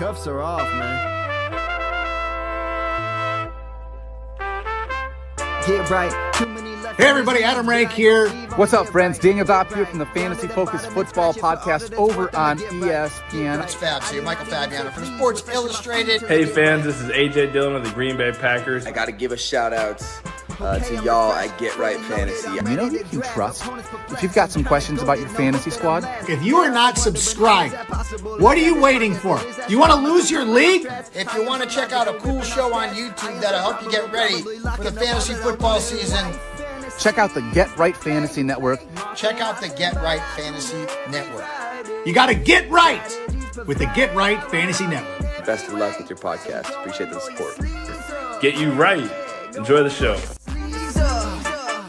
cuffs are off, man. Get right. Hey everybody, Adam Rank here. What's up, friends? Daniel Dopp here from the Fantasy Focused Football Podcast over on ESPN. It's Fabs here, Michael Fabiano from Sports Illustrated. Hey fans, this is AJ Dillon of the Green Bay Packers. I got to give a shout out to y'all at Get Right Fantasy. You know who you can trust? If you've got some questions about your fantasy squad, If you are not subscribed, what are you waiting for? You want to lose your league? If you want to check out a cool show on YouTube that'll help you get ready for the fantasy football season, check out the Get Right Fantasy Network. check out the Get Right Fantasy Network. You got to get right with the Get Right Fantasy Network. Best of luck with your podcast. Appreciate the support. Get you right. Enjoy the show.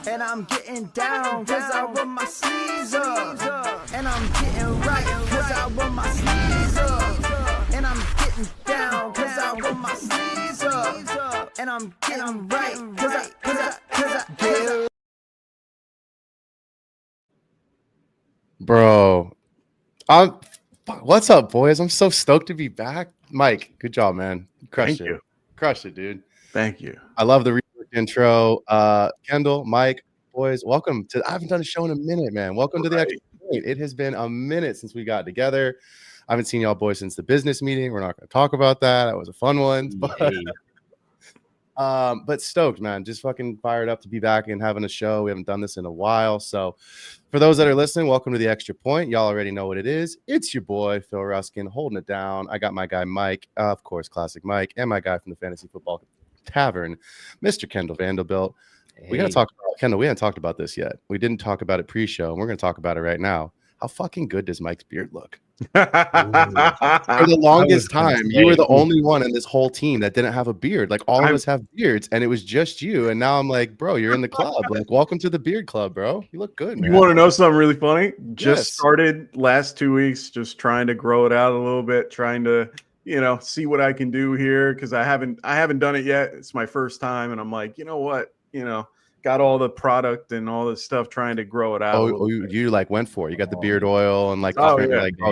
And I'm getting down cause I run my sleeves up. And I'm getting right cause I run my sleeves up. And I'm getting down cause I run my sleeves up. And I'm getting right cause I get. Bro, what's up, boys? I'm so stoked to be back. Mike, good job, man. Crushed it. Crushed it, dude. Thank you. I love the intro. Kendall, Mike, boys, welcome to. I haven't done a show in a minute, man. Welcome to the Extra Point. It has been a minute since we got together. I haven't seen y'all boys since the business meeting. We're not going to talk about that. That was a fun one. But stoked, man. Just fucking fired up to be back and having a show. We haven't done this in a while. So for those that are listening, welcome to the Extra Point. Y'all already know what it is. It's your boy, Phil Ruskin, holding it down. I got my guy, Mike, of course, classic Mike, and my guy from the Fantasy Football Tavern, Mr. Kendall Vanderbilt. Hey. We got to talk about Kendall. We haven't talked about this yet. We didn't talk about it pre-show, and we're going to talk about it right now. How fucking good does Mike's beard look? For the longest time, you were the only one in this whole team that didn't have a beard. Like all of us have beards, and it was just you. And now I'm like, bro, you're in the club. Like, welcome to the beard club, bro. You look good, man. You want to know something really funny? Just Yes. started last 2 weeks, just trying to grow it out a little bit, trying to, see what I can do here because I haven't done it yet. It's my first time, and I'm like, you know what, got all the product and all this stuff trying to grow it out. Oh, you like went for it. You got the beard oil and like,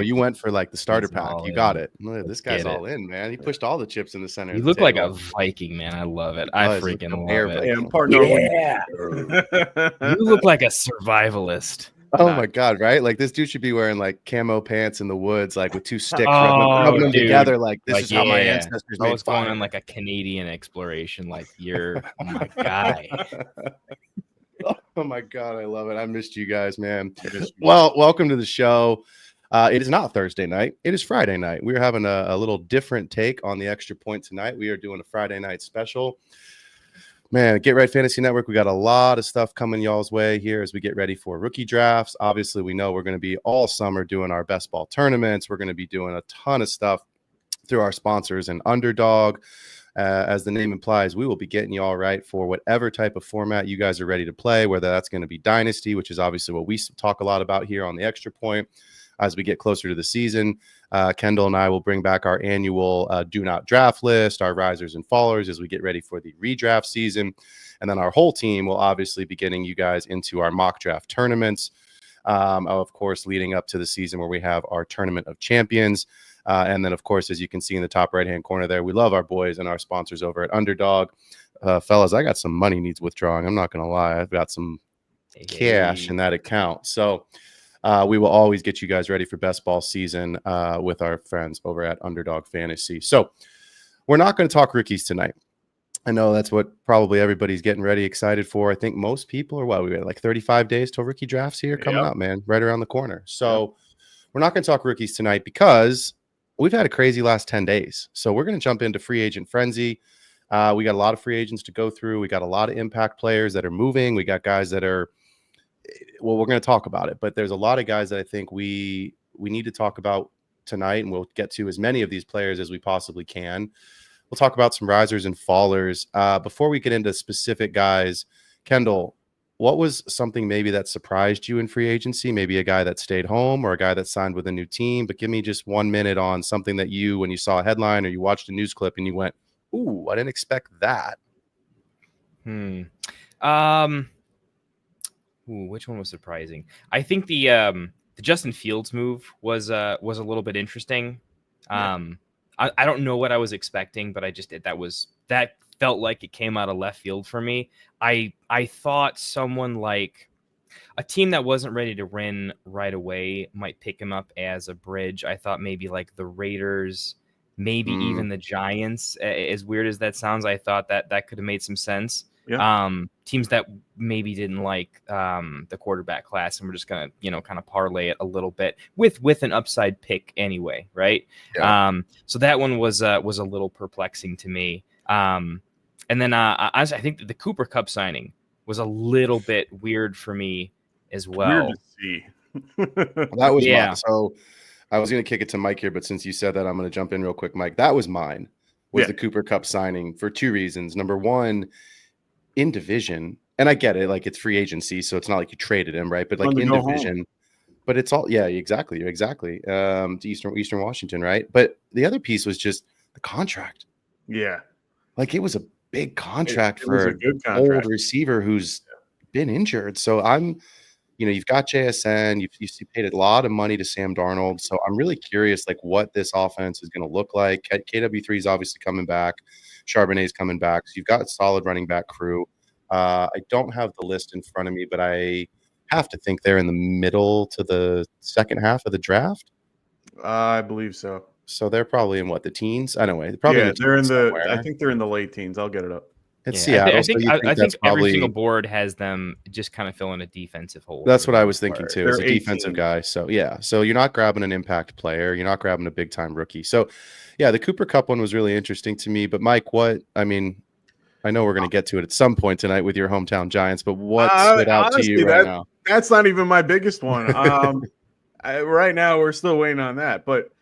you went for like the starter pack. You got it. Look, this guy's all in, man. He pushed all the chips in the center. You look like a Viking, man. I love it. I freaking love it. Yeah, I'm partner. Yeah. You look like a survivalist. Oh my god, right? Like this dude should be wearing like camo pants in the woods, like with two sticks, rubbing them together. Like this is how my ancestors made was going on like a Canadian exploration. Like you're my guy. Oh my god, I love it. I missed you guys, man. Well, welcome to the show. It is not Thursday night. It is Friday night. We're having a little different take on the Extra Point tonight. We are doing a Friday night special. Man, Get Right Fantasy Network, we got a lot of stuff coming y'all's way here as we get ready for rookie drafts. Obviously, we know we're going to be all summer doing our best ball tournaments. We're going to be doing a ton of stuff through our sponsors and Underdog. As the name implies, we will be getting y'all right for whatever type of format you guys are ready to play, whether that's going to be Dynasty, which is obviously what we talk a lot about here on the Extra Point. As we get closer to the season, Kendall and I will bring back our annual do not draft list, our risers and fallers as we get ready for the redraft season. And then our whole team will obviously be getting you guys into our mock draft tournaments, of course, leading up to the season where we have our Tournament of Champions. And then, of course, as you can see in the top right-hand corner there, we love our boys and our sponsors over at Underdog. Fellas, I got some money needs withdrawing. I'm not going to lie. I've got some cash in that account. So we will always get you guys ready for best ball season with our friends over at Underdog Fantasy. So we're not going to talk rookies tonight. I know that's what probably everybody's getting ready, excited for. I think most people are, we got like 35 days till rookie drafts here coming up, man, right around the corner. So we're not going to talk rookies tonight because we've had a crazy last 10 days. So we're going to jump into free agent frenzy. We got a lot of free agents to go through. We got a lot of impact players that are moving. We got guys that are, well, we're going to talk about it, but there's a lot of guys that I think we need to talk about tonight, and we'll get to as many of these players as we possibly can. We'll talk about some risers and fallers. Before we get into specific guys, Kendall, what was something maybe that surprised you in free agency? Maybe a guy that stayed home or a guy that signed with a new team, but give me just 1 minute on something that you, when you saw a headline or you watched a news clip and you went, ooh, I didn't expect that. Which one was surprising? I think the Justin Fields move was a little bit interesting. I don't know what I was expecting, but that felt like it came out of left field for me. I thought someone like a team that wasn't ready to win right away might pick him up as a bridge. I thought maybe like the Raiders, maybe even the Giants. As weird as that sounds, I thought that could have made some sense. Yeah. Teams that maybe didn't like the quarterback class, and we're just gonna kind of parlay it a little bit with an upside pick anyway, right? Yeah. So that one was a little perplexing to me. And then I think that the Cooper Kupp signing was a little bit weird for me as well. Weird to see. That was Yeah. mine. So I was going to kick it to Mike here, but since you said that, I'm going to jump in real quick, Mike. That was mine. Was the Cooper Kupp signing for two reasons. Number one, in division, and I get it, like it's free agency, so it's not like you traded him, right? But like in division, home. But it's all exactly. To Eastern Washington, right? But the other piece was just the contract. Yeah, like it was a big contract it for a good an old receiver who's been injured. So you've got JSN, you paid a lot of money to Sam Darnold. So I'm really curious, like what this offense is going to look like. KW3 is obviously coming back. Charbonnet's coming back. So you've got a solid running back crew. I don't have the list in front of me, but I have to think they're in the middle to the second half of the draft. I believe so. So they're probably in the teens? Anyway, they're in the. I think they're in the late teens. I'll get it up. It's Seattle. I think every single board has them just kind of filling a defensive hole. That's what I was thinking too. As a 18. defensive guy, so so you're not grabbing an impact player, you're not grabbing a big time rookie. So the Cooper Kupp one was really interesting to me. But Mike, I know we're going to get to it at some point tonight with your hometown Giants, but what stood out to you right now? That's not even my biggest one. Right now, we're still waiting on that, but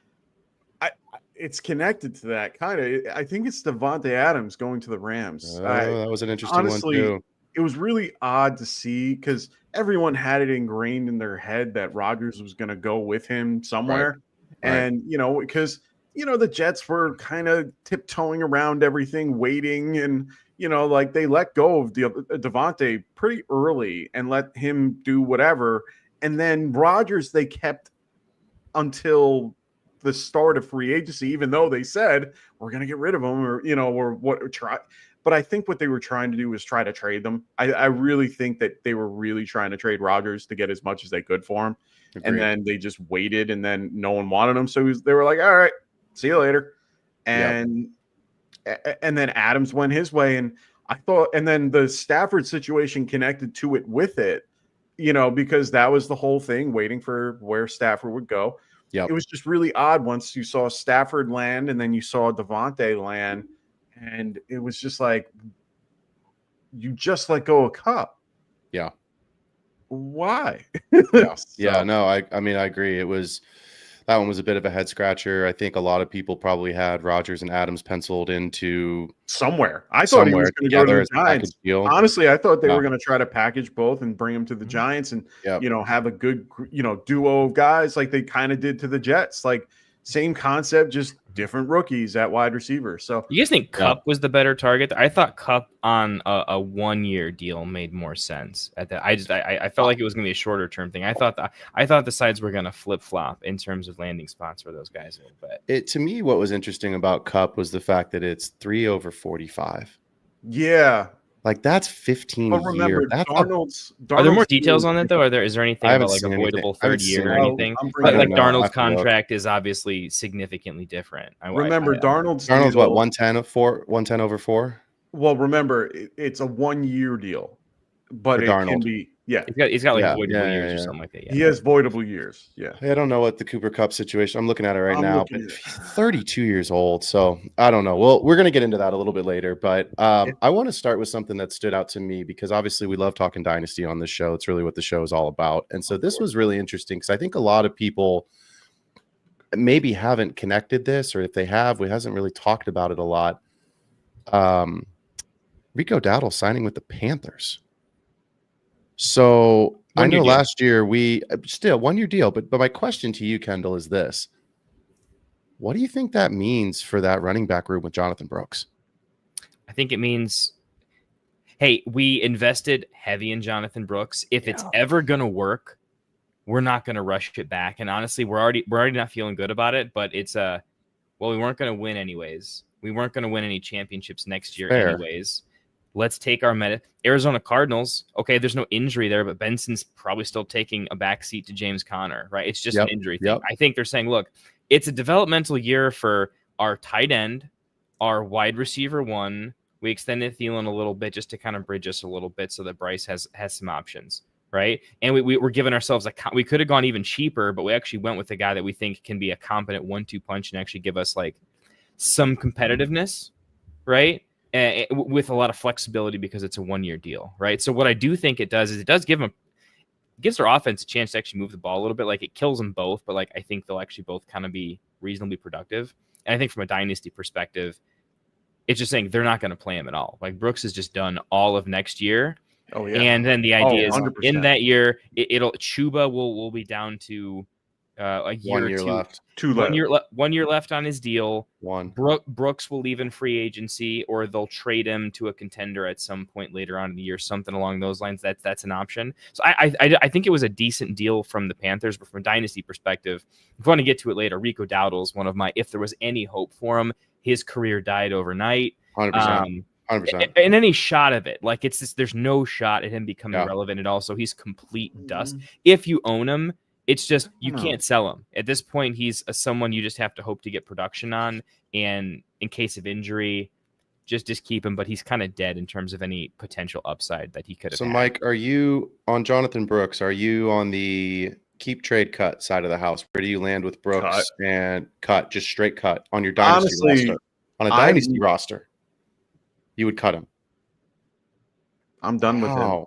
it's connected to that kind of. I think it's Devontae Adams going to the Rams. That was an interesting one too. It was really odd to see because everyone had it ingrained in their head that Rodgers was going to go with him somewhere, right. And because the Jets were kind of tiptoeing around everything, waiting, and like they let go of Devontae pretty early and let him do whatever, and then Rodgers they kept until the start of free agency, even though they said we're going to get rid of them or what try. But I think what they were trying to do was try to trade them. I really think that they were really trying to trade Rodgers to get as much as they could for him. Agreed. And then they just waited, and then no one wanted him. So they were like, all right, see you later. And then Adams went his way. And I thought, and then the Stafford situation connected to it with it, because that was the whole thing, waiting for where Stafford would go. It was just really odd once you saw Stafford land and then you saw Devontae land, and it was just like you just let go of Kupp. Yeah. Why? No, I agree. That one was a bit of a head scratcher. I think a lot of people probably had Rodgers and Adams penciled into somewhere. I thought he was going to go to the Giants. Honestly, I thought they were going to try to package both and bring him to the Giants and, have a good, duo of guys like they kind of did to the Jets. Like same concept, just different rookies at wide receiver. So you guys think Kupp was the better target? I thought Kupp on a 1-year deal made more sense. I felt like it was going to be a shorter term thing. I thought the sides were going to flip flop in terms of landing spots for those guys a little bit. To me, what was interesting about Kupp was the fact that it's 3 over 45. Yeah. Like that's 15 years. Darnold's are there more details on that though? Is there anything about like avoidable third year or anything? But like Darnold's contract is obviously significantly different. Darnold's what 110 over 4. Well, remember it's a 1-year deal, but it can be he's got like voidable years or something like that. He has voidable years. Yeah. I don't know what the Cooper Kupp situation. I'm looking at it right now, but he's 32 years old. So I don't know. Well, we're going to get into that a little bit later, but I want to start with something that stood out to me because obviously we love talking dynasty on this show. It's really what the show is all about. And so this was really interesting because I think a lot of people maybe haven't connected this, or if they have, we hasn't really talked about it a lot. Rico Dowdle signing with the Panthers. So I know last year we still 1-year deal, but my question to you, Kendall, is this. What do you think that means for that running back room with Jonathan Brooks? I think it means, hey, we invested heavy in Jonathan Brooks. If it's ever going to work, we're not going to rush it back. And honestly, we're already not feeling good about it, but Well, we weren't going to win anyways. We weren't going to win any championships next year Fair. anyways. Let's take our Arizona Cardinals. Okay, there's no injury there, but Benson's probably still taking a backseat to James Conner, right? It's just an injury thing. I think they're saying, look, it's a developmental year for our tight end, our wide receiver one. We extended Thielen a little bit just to kind of bridge us a little bit so that Bryce has some options, right? And we were giving ourselves we could have gone even cheaper, but we actually went with a guy that we think can be a competent 1-2 punch and actually give us like some competitiveness, right? With a lot of flexibility because it's a 1-year deal, right? So what I do think it does is it does gives their offense a chance to actually move the ball a little bit. Like it kills them both, but like I think they'll actually both kind of be reasonably productive. And I think from a dynasty perspective, it's just saying they're not going to play him at all. Like Brooks is just done all of next year. Oh yeah. And then the idea is 100%. in that year, Chuba will be down to a year 1 year left. 1 year left on his deal. Brooks will leave in free agency, or they'll trade him to a contender at some point later on in the year, something along those lines. That's an option. So I think it was a decent deal from the Panthers, but from a dynasty perspective, if we want to get to it later, Rico Dowdle's one of my, if there was any hope for him, his career died overnight. 100%. 100%. And any shot of it, like it's just, there's no shot at him becoming relevant at all. So he's complete dust. If you own him, it's just you can't sell him at this point. He's someone you just have to hope to get production on, and in case of injury, just keep him. But he's kind of dead in terms of any potential upside that he could have. So, had. Mike, are you on Jonathan Brooks? Are you on the keep, trade, cut side of the house? Where do you land with Brooks and cut? Just straight cut on your dynasty roster. On a dynasty roster, you would cut him. I'm done with him.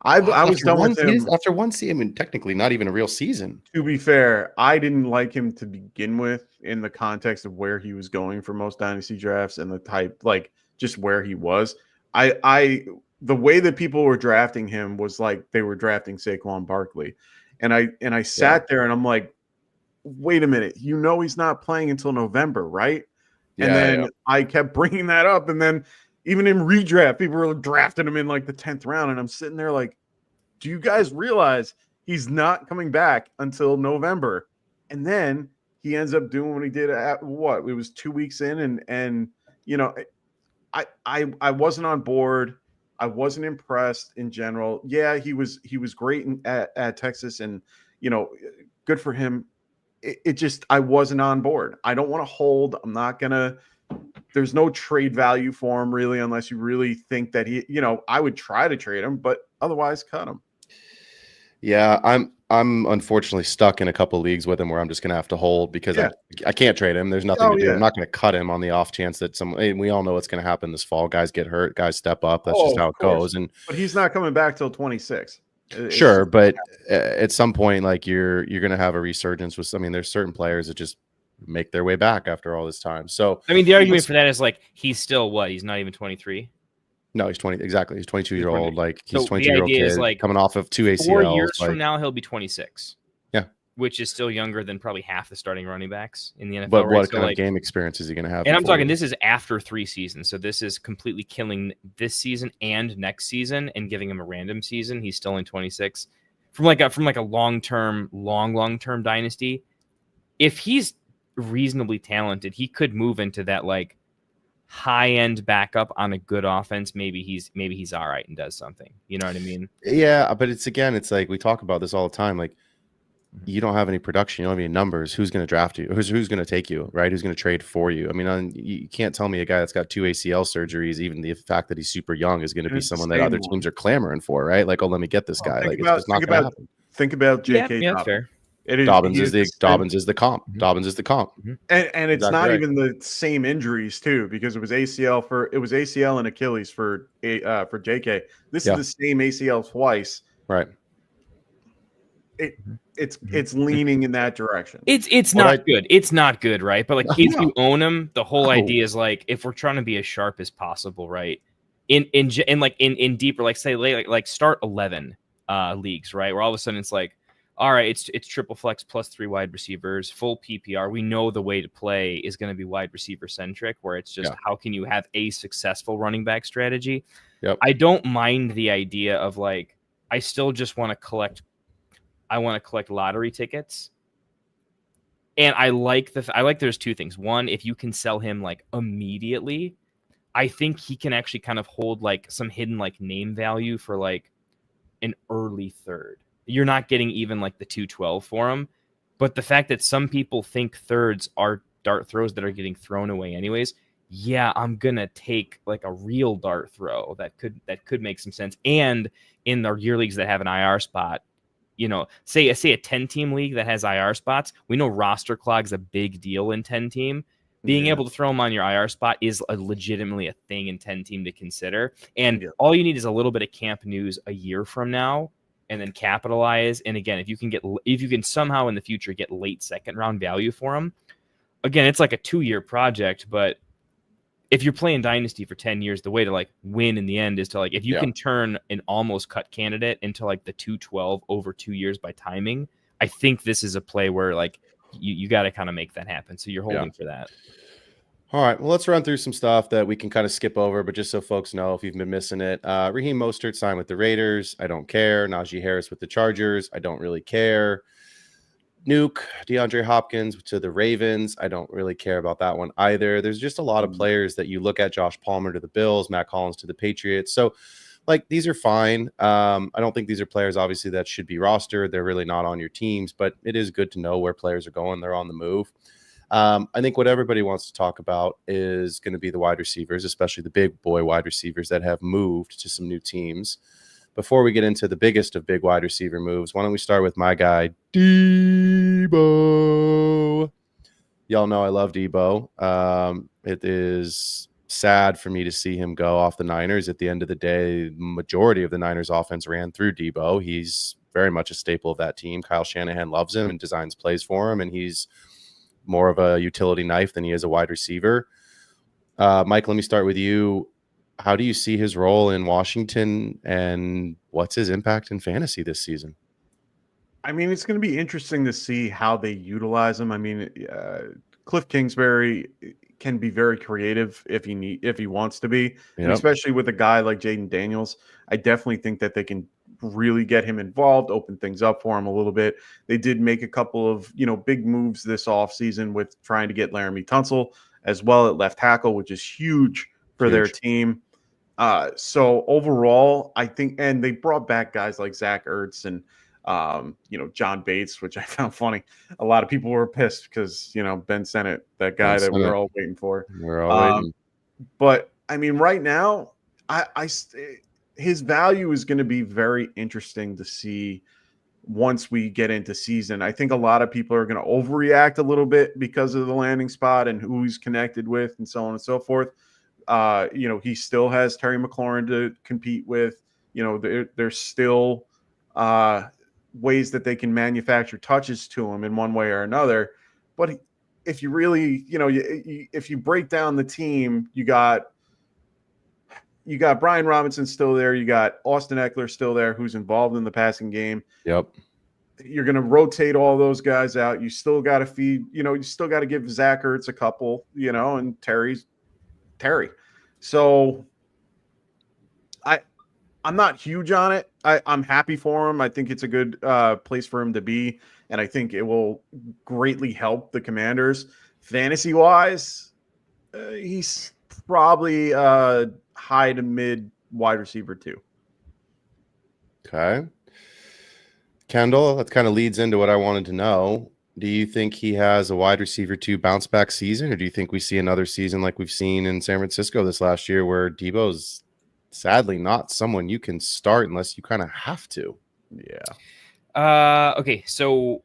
I was done with him after one season. I mean, technically, not even a real season. To be fair, I didn't like him to begin with in the context of where he was going for most dynasty drafts and the type, like just where he was. The way that people were drafting him was like they were drafting Saquon Barkley, and I sat there and I'm like, wait a minute, he's not playing until November, right? And then I kept bringing that up, and then even in redraft, people were drafting him in like the 10th round. And I'm sitting there like, do you guys realize he's not coming back until November? And then he ends up doing what he did at what? It was 2 weeks in. And I wasn't on board. I wasn't impressed in general. Yeah, he was great at Texas, and, good for him. It just, I wasn't on board. I don't want to hold. I'm not going to. There's no trade value for him really, unless you really think that I would try to trade him, but otherwise cut him. Yeah, I'm unfortunately stuck in a couple leagues with him where I'm just gonna have to hold because I can't trade him. There's nothing to do. I'm not gonna cut him on the off chance that we all know what's gonna happen this fall. Guys get hurt, guys step up. That's just how it goes. But he's not coming back till 26. Sure, but at some point, like you're gonna have a resurgence with. I mean, there's certain players that just make their way back after all this time. So I mean, the argument for that is like he's still what? He's not even 23. No, he's 20. Exactly, he's 22-year-old. Like he's so 22-year-old kid like coming off of 2 ACLs. 4 years from now, he'll be 26. Yeah, which is still younger than probably half the starting running backs in the NFL. But what kind of game experience is he going to have? And I'm talking, this is after 3 seasons, so this is completely killing this season and next season and giving him a random season. He's still in 26 from like a long term dynasty. If he's reasonably talented, he could move into that like high end backup on a good offense. Maybe he's all right and does something. You know what I mean? Yeah, but it's like we talk about this all the time. Like you don't have any production, you don't have any numbers. Who's going to draft you? Who's going to take you? Right? Who's going to trade for you? I mean, you can't tell me a guy that's got 2 ACL surgeries, even the fact that he's super young, is going to be someone that other teams are clamoring for, right? Like, oh, let me get this guy. Like, it's just not going to happen. Think about J.K. Yeah, fair. Dobbins is the comp. Mm-hmm. Dobbins is the comp. Mm-hmm. And it's not even the same injuries too, because it was ACL and Achilles for JK. This is the same ACL twice. Right. It's leaning in that direction. It's not good. It's not good, right? But like if you own him, the whole idea is like if we're trying to be as sharp as possible, right? In deeper, like say like start 11 leagues, right? Where all of a sudden it's like, all right, it's triple flex plus 3 wide receivers, full PPR. We know the way to play is going to be wide receiver centric, where it's just how can you have a successful running back strategy? Yep. I don't mind the idea of like I still just want to collect. I want to collect lottery tickets. And I like there's two things. One, if you can sell him like immediately, I think he can actually kind of hold like some hidden like name value for like an early third. You're not getting even like the 212 for him, but the fact that some people think thirds are dart throws that are getting thrown away anyways. Yeah, I'm gonna take like a real dart throw that could make some sense. And in the year leagues that have an IR spot, say a 10-team league that has IR spots, we know roster clog's a big deal in 10-team. Being able to throw them on your IR spot is legitimately a thing in 10-team to consider. And all you need is a little bit of camp news a year from now, and then capitalize. And again, if you can somehow in the future get late second round value for them, again, it's like a 2-year project. But if you're playing Dynasty for 10 years, the way to like win in the end is to like, if you can turn an almost cut candidate into like the 212 over 2 years by timing, I think this is a play where like you got to kind of make that happen. So you're holding for that. All right. Well, let's run through some stuff that we can kind of skip over, but just so folks know if you've been missing it. Raheem Mostert signed with the Raiders. I don't care. Najee Harris with the Chargers. I don't really care. Nuke, DeAndre Hopkins to the Ravens. I don't really care about that one either. There's just a lot of players that you look at. Josh Palmer to the Bills, Matt Collins to the Patriots. So, like, these are fine. I don't think these are players, obviously, that should be rostered. They're really not on your teams, but it is good to know where players are going. They're on the move. I think what everybody wants to talk about is going to be the wide receivers, especially the big boy wide receivers that have moved to some new teams. Before we get into the biggest of big wide receiver moves, why don't we start with my guy, Debo. Y'all know I love Debo. It is sad for me to see him go off the Niners. At the end of the day, the majority of the Niners offense ran through Debo. He's very much a staple of that team. Kyle Shanahan loves him and designs plays for him, and he's more of a utility knife than he is a wide receiver. Mike, let me start with you. How do you see his role in Washington, and what's his impact in fantasy this season? I mean, it's going to be interesting to see how they utilize him. I mean, Cliff Kingsbury can be very creative if he wants to be, and especially with a guy like Jaden Daniels. I definitely think that they can really get him involved, open things up for him a little bit. They did make a couple of big moves this offseason with trying to get Laramie Tunsil as well at left tackle, which is huge for their team. So overall, I think, and they brought back guys like Zach Ertz and John Bates, which I found funny. A lot of people were pissed because Ben Sennett, that guy that we're all waiting for. We're all waiting. But I mean, right now, his value is going to be very interesting to see once we get into season. I think a lot of people are going to overreact a little bit because of the landing spot and who he's connected with and so on and so forth. He still has Terry McLaurin to compete with. There's still ways that they can manufacture touches to him in one way or another. But if you really, if you break down the team, you got Brian Robinson still there. You got Austin Eckler still there, who's involved in the passing game. Yep. You're going to rotate all those guys out. You still got to feed, you still got to give Zach Ertz a couple, and Terry. So I'm not huge on it. I'm happy for him. I think it's a good place for him to be, and I think it will greatly help the Commanders. Fantasy-wise, he's probably high to mid wide receiver 2. Okay. Kendall, that kind of leads into what I wanted to know. Do you think he has a wide receiver 2 bounce back season, or do you think we see another season like we've seen in San Francisco this last year where Debo's sadly not someone you can start unless you kind of have to? Yeah. Okay, so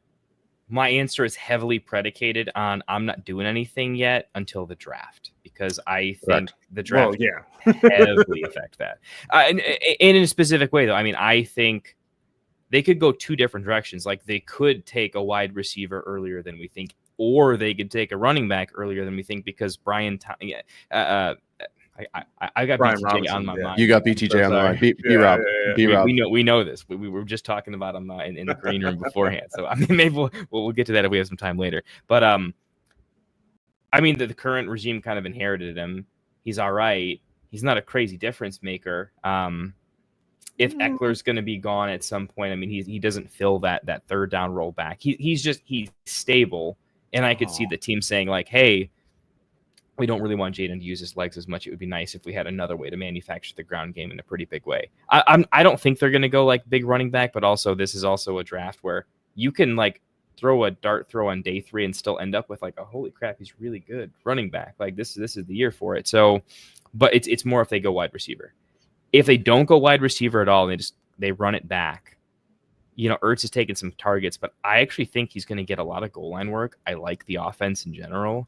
my answer is heavily predicated on I'm not doing anything yet until the draft, because I think the draft heavily affect that. And in a specific way, though, I mean, I think they could go 2 different directions. Like, they could take a wide receiver earlier than we think, or they could take a running back earlier than we think, because I got Brian BTJ Robinson, on my mind. You got BTJ on the line. B-Rob. B-Rob. We know this. We were just talking about him in the green room beforehand. So I mean, maybe we'll get to that if we have some time later. But I mean, the current regime kind of inherited him. He's all right. He's not a crazy difference maker. If Eckler's going to be gone at some point, I mean, he doesn't fill that third down role back. He's stable. And I could see the team saying like, hey, we don't really want Jaden to use his legs as much. It would be nice if we had another way to manufacture the ground game in a pretty big way. I don't think they're going to go like big running back, but also this is also a draft where you can like throw a dart throw on day 3 and still end up with like, oh, holy crap, he's really good running back. Like this is the year for it. So, but it's more if they go wide receiver. If they don't go wide receiver at all, and they run it back. Ertz is taking some targets, but I actually think he's going to get a lot of goal line work. I like the offense in general.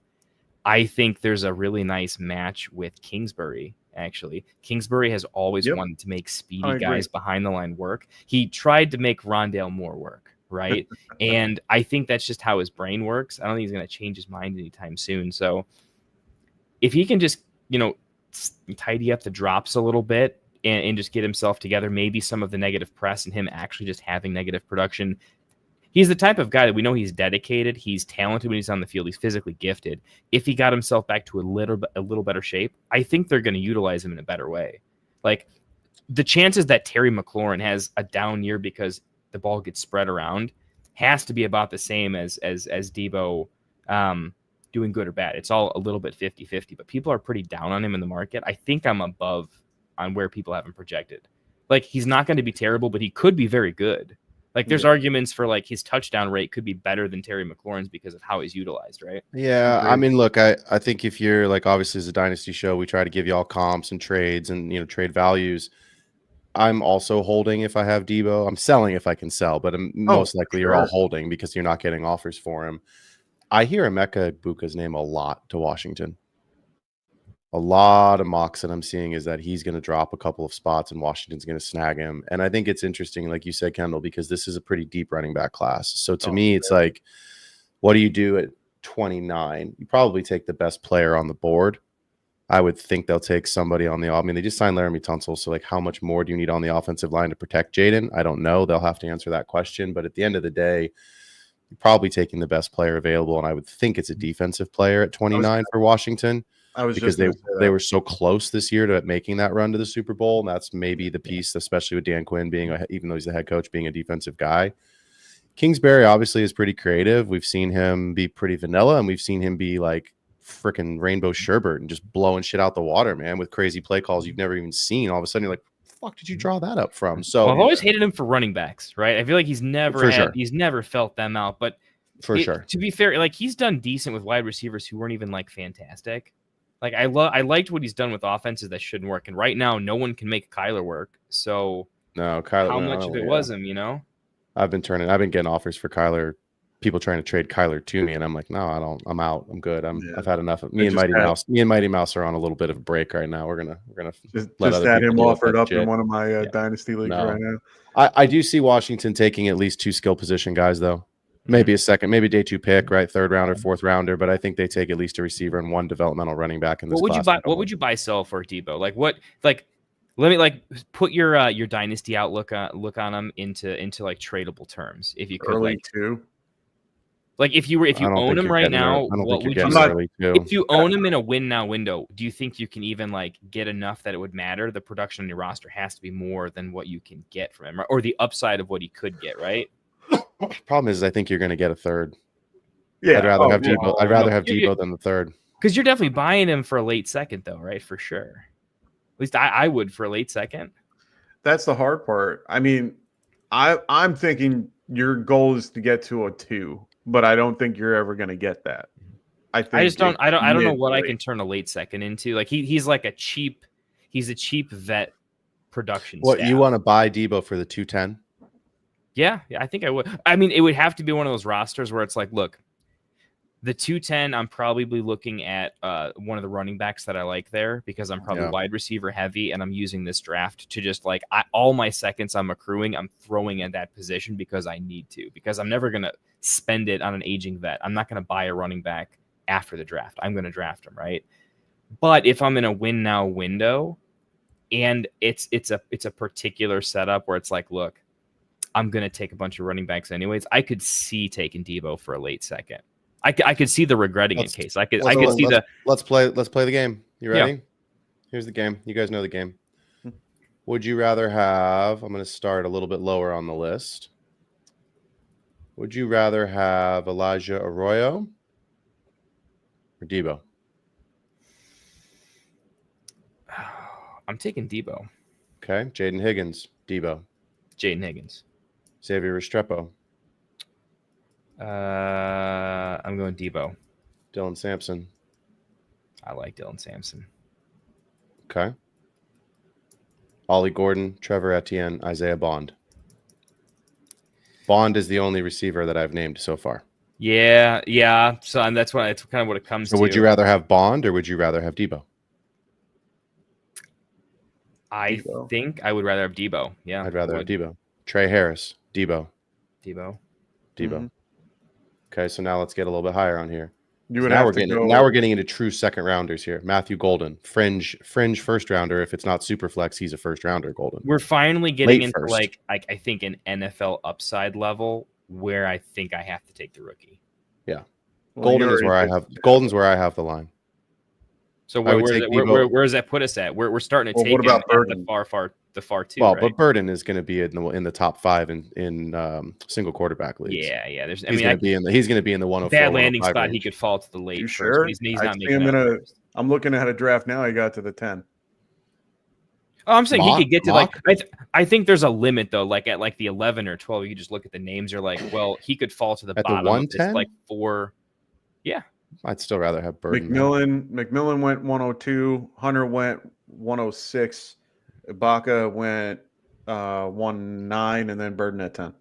I think there's a really nice match with Kingsbury, actually. Kingsbury has always wanted to make speedy guys behind the line work. He tried to make Rondale Moore work, right? And I think that's just how his brain works. I don't think he's going to change his mind anytime soon. So if he can just, tidy up the drops a little bit and just get himself together, maybe some of the negative press and him actually just having negative production. He's the type of guy that we know he's dedicated. He's talented when he's on the field. He's physically gifted. If he got himself back to a little better shape, I think they're going to utilize him in a better way. Like the chances that Terry McLaurin has a down year because the ball gets spread around has to be about the same as Debo doing good or bad. It's all a little bit 50-50, but people are pretty down on him in the market. I think I'm above on where people have him projected. Like he's not going to be terrible, but he could be very good. Like there's arguments for like his touchdown rate could be better than Terry McLaurin's because of how he's utilized, right? Yeah, I mean, look, I think if you're like, obviously as a dynasty show, we try to give you all comps and trades and trade values. I'm also holding if I have Debo. I'm selling if I can sell, but most likely you're all holding because you're not getting offers for him. I hear Emeka Egbuka's name a lot to Washington. A lot of mocks that I'm seeing is that he's going to drop a couple of spots and Washington's going to snag him. And I think it's interesting, like you said, Kendall, because this is a pretty deep running back class. So to me, it's like, what do you do at 29? You probably take the best player on the board. I would think they'll take somebody on the – I mean, they just signed Laramie Tunsil, so like how much more do you need on the offensive line to protect Jaden? I don't know. They'll have to answer that question. But at the end of the day, you're probably taking the best player available, and I would think it's a defensive player at 29 for Washington. Because they were so close this year to making that run to the Super Bowl. And that's maybe the piece, especially with Dan Quinn being, even though he's the head coach, being a defensive guy. Kingsbury obviously is pretty creative. We've seen him be pretty vanilla, and we've seen him be like freaking Rainbow Sherbert and just blowing shit out the water, man, with crazy play calls you've never even seen. All of a sudden, you're like, fuck did you draw that up from? So I've always hated him for running backs, right? I feel like he's never felt them out. But to be fair, like he's done decent with wide receivers who weren't even like fantastic. Like I liked what he's done with offenses that shouldn't work, and right now no one can make Kyler work. So no, Kyler. How much of it was him? I've been getting offers for Kyler. People trying to trade Kyler to me, and I'm like, no, I don't. I'm out. I'm good. I've had enough. Me and Mighty Mouse are on a little bit of a break right now. We're gonna just had him offered up in one of my dynasty leagues right now. I do see Washington taking at least 2 skill position guys though. Maybe a second, maybe day 2 pick, right? 3rd rounder, 4th rounder, but I think they take at least a receiver and 1 developmental running back in this class. What would you buy sell for Debo? Let me put your dynasty outlook look on them into like tradable terms, if you could. Early 2. Like if you own him right now, what would you? If you own him in a win now window, do you think you can even like get enough that it would matter? The production on your roster has to be more than what you can get from him, or the upside of what he could get, right? Problem is, I think you're going to get a 3rd. Yeah, I'd rather have Debo. I'd rather have Debo than the 3rd. Because you're definitely buying him for a late second, though, right? For sure. At least I would for a late second. That's the hard part. I mean, I'm thinking your goal is to get to a 2, but I don't think you're ever going to get that. I don't know what I can turn a late second into. Like he's a cheap vet production. What staff. You want to buy Debo for the 210? Yeah, I think I would. I mean, it would have to be one of those rosters where it's like, look, the 210, I'm probably looking at one of the running backs that I like there because I'm probably wide receiver heavy, and I'm using this draft to just like all my seconds I'm accruing, I'm throwing at that position because I need to, because I'm never going to spend it on an aging vet. I'm not going to buy a running back after the draft. I'm going to draft him, right? But if I'm in a win now window and it's a particular setup where it's like, look, I'm going to take a bunch of running backs anyways, I could see taking Debo for a late second. I could see the regretting in case. Let's play the game. You ready? Yeah. Here's the game. You guys know the game. Would you rather have, I'm going to start a little bit lower on the list. Would you rather have Elijah Arroyo or Debo? I'm taking Debo. Okay. Jaden Higgins, Debo. Jaden Higgins. Xavier Restrepo, I'm going Debo. Dylan Sampson. I like Dylan Sampson. Okay. Ollie Gordon, Trevor Etienne, Isaiah Bond. Bond is the only receiver that I've named so far. Yeah. So that's kind of what it comes to. So would you rather have Bond or would you rather have Debo? I think I would rather have Debo. Yeah. I'd rather have Debo. Trey Harris, Debo. Debo. Okay, so now let's get a little bit higher on here. Now we're getting into true second rounders here. Matthew Golden, fringe first rounder. If it's not super flex, he's a first rounder. Golden. We're finally getting Late into first. like I think an NFL upside level where I think I have to take the rookie. Yeah, Well, Golden's where I have the line. So I would where does that put us at? We're starting to take what about him at Burden? the far two. Well, right? but Burden is going to be in the top 5 in single quarterback leagues. Yeah. He's He's going to be in the 104. bad landing 105 spot. range. He could fall to the late You first. sure? But he's I not see making him it. I'm looking at a draft now. He got to the 10. Oh, I'm saying he could get to Mock? I think there's a limit though. Like at like the 11 or 12, you just look at the names. You're like, well, he could fall to the At the bottom. 110? Like 4. Yeah. I'd still rather have Burden. McMillan went 102. Hunter went 106. Ibaka went 19, and then Burden at 10.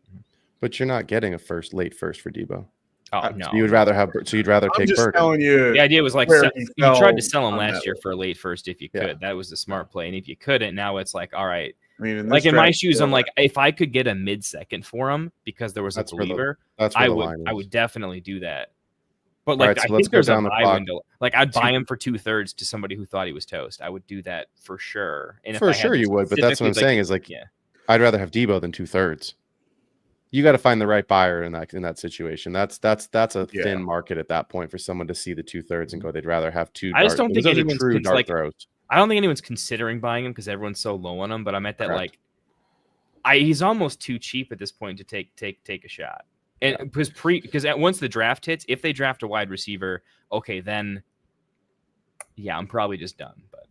But you're not getting a late first for Debo. Oh no. So you'd rather I'm take just Burden. telling you. The idea was like where you he fell tried to sell him on last that year for a late first if you could. Yeah. That was the smart play. And if you couldn't, now it's like, all right. I mean, Like in my shoes, I'm like, if I could get a mid-second for him because there was a That's where the- believer, That's where I the would line is. I would definitely do that. But All like right, so I let's think go there's a down the buy clock. window. Like I'd buy him for 2/3 to somebody who thought he was toast. I would do that for sure. And if For I had sure to you would, but that's what I'm specifically, saying is like, yeah. I'd rather have Debo than 2/3. You got to find the right buyer in that situation. That's a thin market at that point for someone to see the 2/3 and go, they'd rather have two. I just don't think those are anyone's true dart like throws. I don't think anyone's considering buying him because everyone's so low on him. But I'm at that Correct. he's almost too cheap at this point to take a shot. And because once the draft hits, if they draft a wide receiver, okay, then yeah, I'm probably just done. But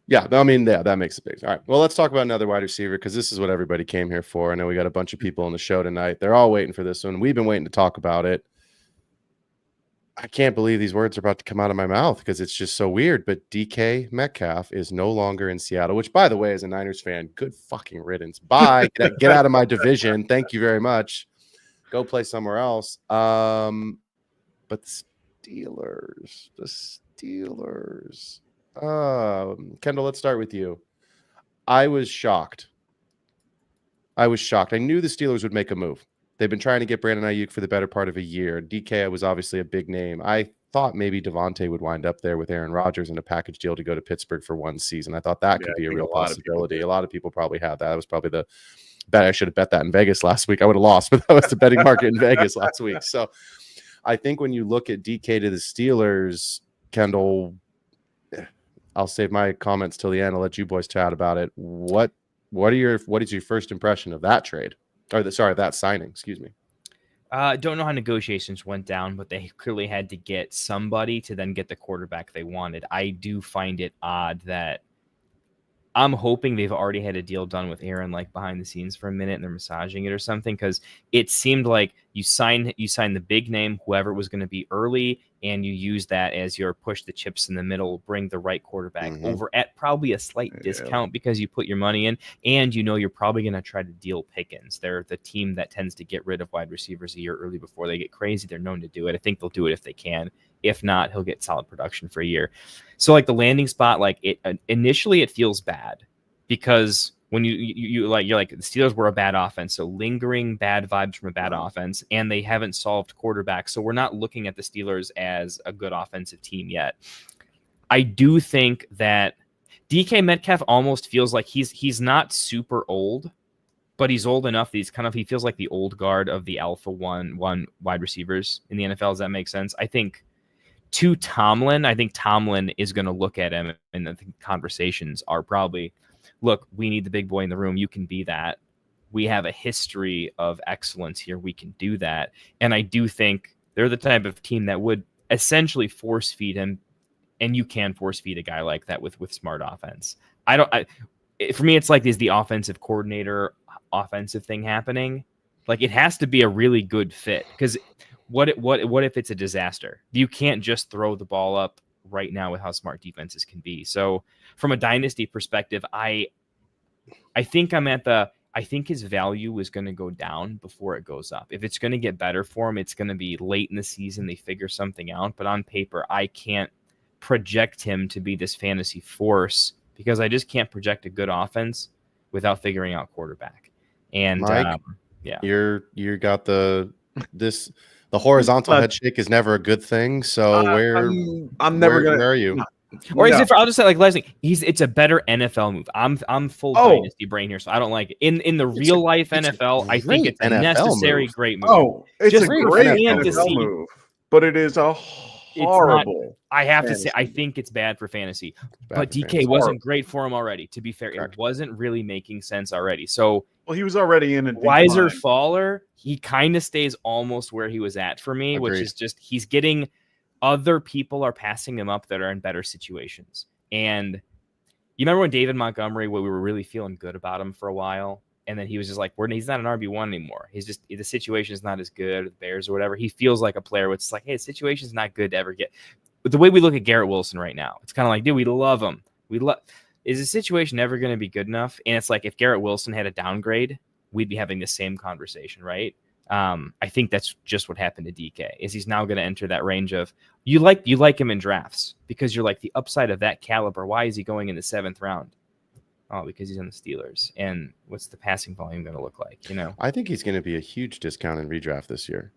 Yeah, I mean, that makes a big. All right, well, let's talk about another wide receiver because this is what everybody came here for. I know we got a bunch of people on the show tonight. They're all waiting for this one. We've been waiting to talk about it. I can't believe these words are about to come out of my mouth because it's just so weird. But DK Metcalf is no longer in Seattle, which, by the way, as a Niners fan, good fucking riddance. Bye. Get out of my division. Thank you very much. Go play somewhere else. But the Steelers. Kendall, let's start with you. I was shocked. I knew the Steelers would make a move. They've been trying to get Brandon Ayuk for the better part of a year. DK was obviously a big name. I thought maybe Devontae would wind up there with Aaron Rodgers in a package deal to go to Pittsburgh for one season. I thought that could be a real possibility. A lot of people probably had that. That was probably the bet. I should have bet that in Vegas last week. I would have lost, but that was the betting market in Vegas last week. So I think when you look at DK to the Steelers, Kendall, I'll save my comments till the end. I'll let you boys chat about it. What is your first impression of that trade? Or that signing, excuse me. Don't know how negotiations went down, but they clearly had to get somebody to then get the quarterback they wanted. I do find it odd that I'm hoping they've already had a deal done with Aaron, like behind the scenes for a minute, and they're massaging it or something. Because it seemed like you signed the big name, whoever it was going to be early, and you use that as your push the chips in the middle, bring the right quarterback over at probably a slight discount because you put your money in, and you're probably going to try to deal Pickens. They're the team that tends to get rid of wide receivers a year early before they get crazy. They're known to do it. I think they'll do it if they can. If not, he'll get solid production for a year. So like the landing spot, like it initially it feels bad because when you're like the Steelers were a bad offense, so lingering bad vibes from a bad offense, and they haven't solved quarterback, so we're not looking at the Steelers as a good offensive team yet. I do think that DK Metcalf almost feels like he's not super old, but he's old enough that he feels like the old guard of the alpha one wide receivers in the NFL. Does that make sense? I think Tomlin is going to look at him, and I think conversations are probably, look, we need the big boy in the room. You can be that. We have a history of excellence here. We can do that. And I do think they're the type of team that would essentially force feed him, and you can force feed a guy like that with smart offense. For me, it's like, is the offensive coordinator offensive thing happening? Like, it has to be a really good fit, because what if it's a disaster? You can't just throw the ball up right now with how smart defenses can be. So from a dynasty perspective, I think I think his value is going to go down before it goes up. If it's going to get better for him, it's going to be late in the season. They figure something out. But on paper, I can't project him to be this fantasy force, because I just can't project a good offense without figuring out quarterback. And Mike, yeah, you got the horizontal head shake is never a good thing. So I'm never gonna. Where are you? No. Or is it? I'll just say, like, last thing, it's a better NFL move. I'm full dynasty brain here, so I don't like it. In the real life NFL, I think it's a necessary great move. Oh, it's just a great NFL fantasy move, but it is a horrible. I have to say, I think it's bad for fantasy. But DK wasn't great for him already. To be fair, it wasn't really making sense already. So, well, he was already in a wiser faller. He kind of stays almost where he was at for me, which is just he's getting. Other people are passing him up that are in better situations. And you remember when David Montgomery, where we were really feeling good about him for a while, and then he was just like, he's not an RB1 anymore. He's just, the situation is not as good, the Bears or whatever. He feels like a player, which is like, hey, the situation's not good to ever get. But the way we look at Garrett Wilson right now, it's kind of like, dude, we love him. Is the situation ever going to be good enough? And it's like, if Garrett Wilson had a downgrade, we'd be having the same conversation, right? I think that's just what happened to DK. Is he's now going to enter that range of you like him in drafts, because you're like, the upside of that caliber. Why is he going in the 7th round? Oh, because he's on the Steelers. And what's the passing volume going to look like? I think he's going to be a huge discount in redraft this year.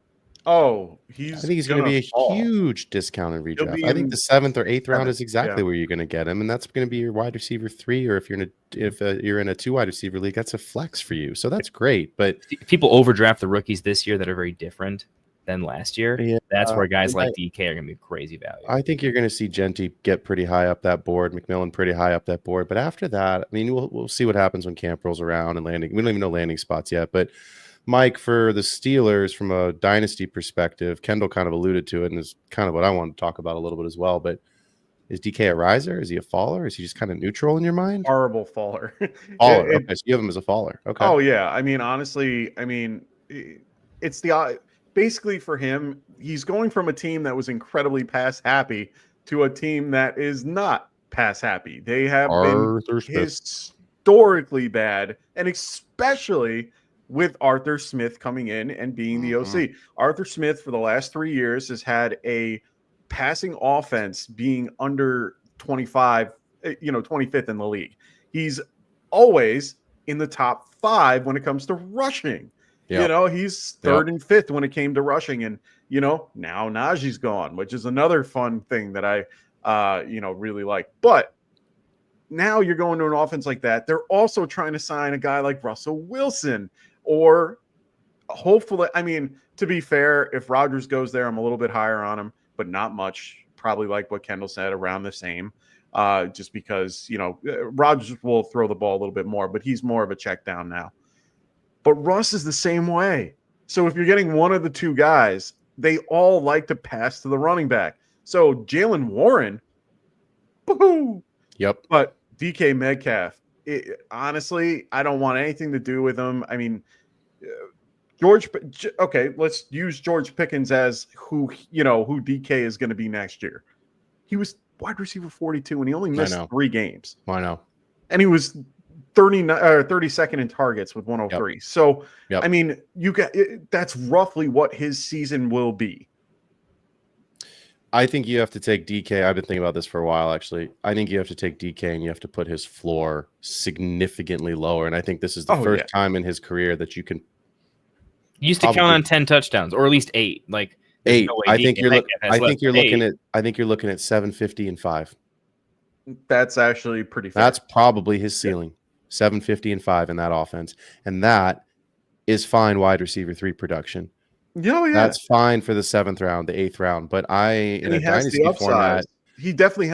Oh, I think he's going to be a huge discount in redraft. I think the 7th or 8th round is exactly where you're going to get him, and that's going to be your wide receiver 3. Or if you're in a 2 wide receiver league, that's a flex for you. So that's great. But people overdraft the rookies this year that are very different than last year. Yeah, that's where guys like DK are going to be crazy value. I think you're going to see Genty get pretty high up that board, McMillan pretty high up that board. But after that, I mean, we'll see what happens when camp rolls around and landing. We don't even know landing spots yet, but. Mike, for the Steelers, from a dynasty perspective, Kendall kind of alluded to it, and is kind of what I wanted to talk about a little bit as well. But is DK a riser? Is he a faller? Is he just kind of neutral in your mind? Horrible faller. Faller. Okay, so you have him as a faller. Okay. Oh yeah. I mean, honestly, it's basically for him. He's going from a team that was incredibly pass happy to a team that is not pass happy. They have been historically bad, and especially with Arthur Smith coming in and being the OC. Arthur Smith, for the last 3 years, has had a passing offense being under 25, 25th in the league. He's always in the top 5 when it comes to rushing. Yep. He's 3rd and 5th when it came to rushing. And, now Najee's gone, which is another fun thing that I, really like. But now you're going to an offense like that. They're also trying to sign a guy like Russell Wilson. Or hopefully, to be fair, if Rodgers goes there, I'm a little bit higher on him, but not much. Probably like what Kendall said, around the same. Just because, Rodgers will throw the ball a little bit more, but he's more of a check down now. But Russ is the same way. So if you're getting one of the 2 guys, they all like to pass to the running back. So Jalen Warren, boo. Yep. But DK Metcalf, honestly, I don't want anything to do with him. Let's use George Pickens as who DK is going to be next year. He was wide receiver 42, and he only missed 3 games. I know. And he was 32nd in targets with 103. Yep. So, yep. That's roughly what his season will be. I think you have to take DK. I've been thinking about this for a while, actually. I think you have to take DK and you have to put his floor significantly lower. And I think this is the first time in his career that you can. You used to count on 10 touchdowns, or at least 8. Like 8. No, I think you're looking at 750 and 5. That's actually pretty fair. That's probably his ceiling. 750 and 5 in that offense. And that is fine wide receiver 3 production. Yeah. That's fine for the 7th round, the 8th round. But in a dynasty format, he definitely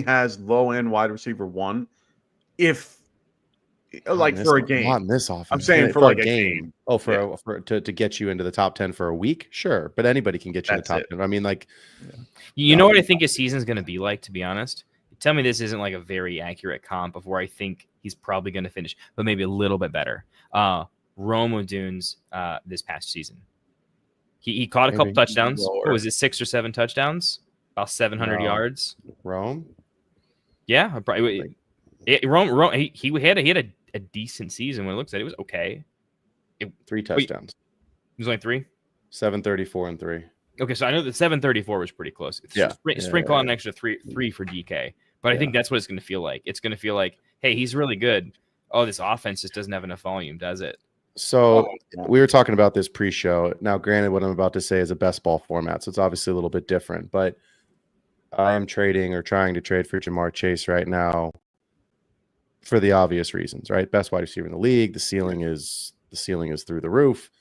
has low end wide receiver 1 if like for a game. Not in this offense. I'm saying for like a game. Oh, to get you into the top 10 for a week, sure, but anybody can get you in the top 10. I mean, like, you know what I think his season's going to be like. To be honest, tell me this isn't like a very accurate comp of where I think he's probably going to finish, but maybe a little bit better. Rome Dunes this past season, he caught a couple touchdowns. What was it, 6 or 7 touchdowns, about 700 yards? Rome, yeah, probably. Rome. He had a decent season when it looks like it was okay. 3 touchdowns. It was only 3. 734 and 3. Okay, so I know the 734 was pretty close. Sprinkle on an extra three for DK, but I think that's what it's going to feel like. It's going to feel like, hey, he's really good. Oh, this offense just doesn't have enough volume, does it? So we were talking about this pre-show. Now, granted, what I'm about to say is a best ball format, so it's obviously a little bit different. But I am trading or trying to trade for Jamar Chase right now for the obvious reasons, right? Best wide receiver in the league. The ceiling is through the roof.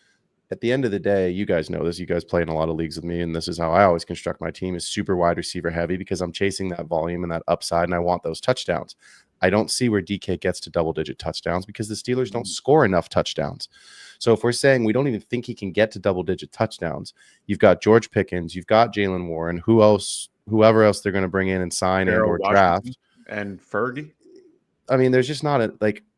At the end of the day, you guys know this. You guys play in a lot of leagues with me, and this is how I always construct my team: is super wide receiver heavy because I'm chasing that volume and that upside, and I want those touchdowns. I don't see where DK gets to double-digit touchdowns because the Steelers don't score enough touchdowns. So if we're saying we don't even think he can get to double-digit touchdowns, you've got George Pickens, you've got Jalen Warren, whoever else they're going to bring in and sign or draft, and Fergie. I mean, there's just not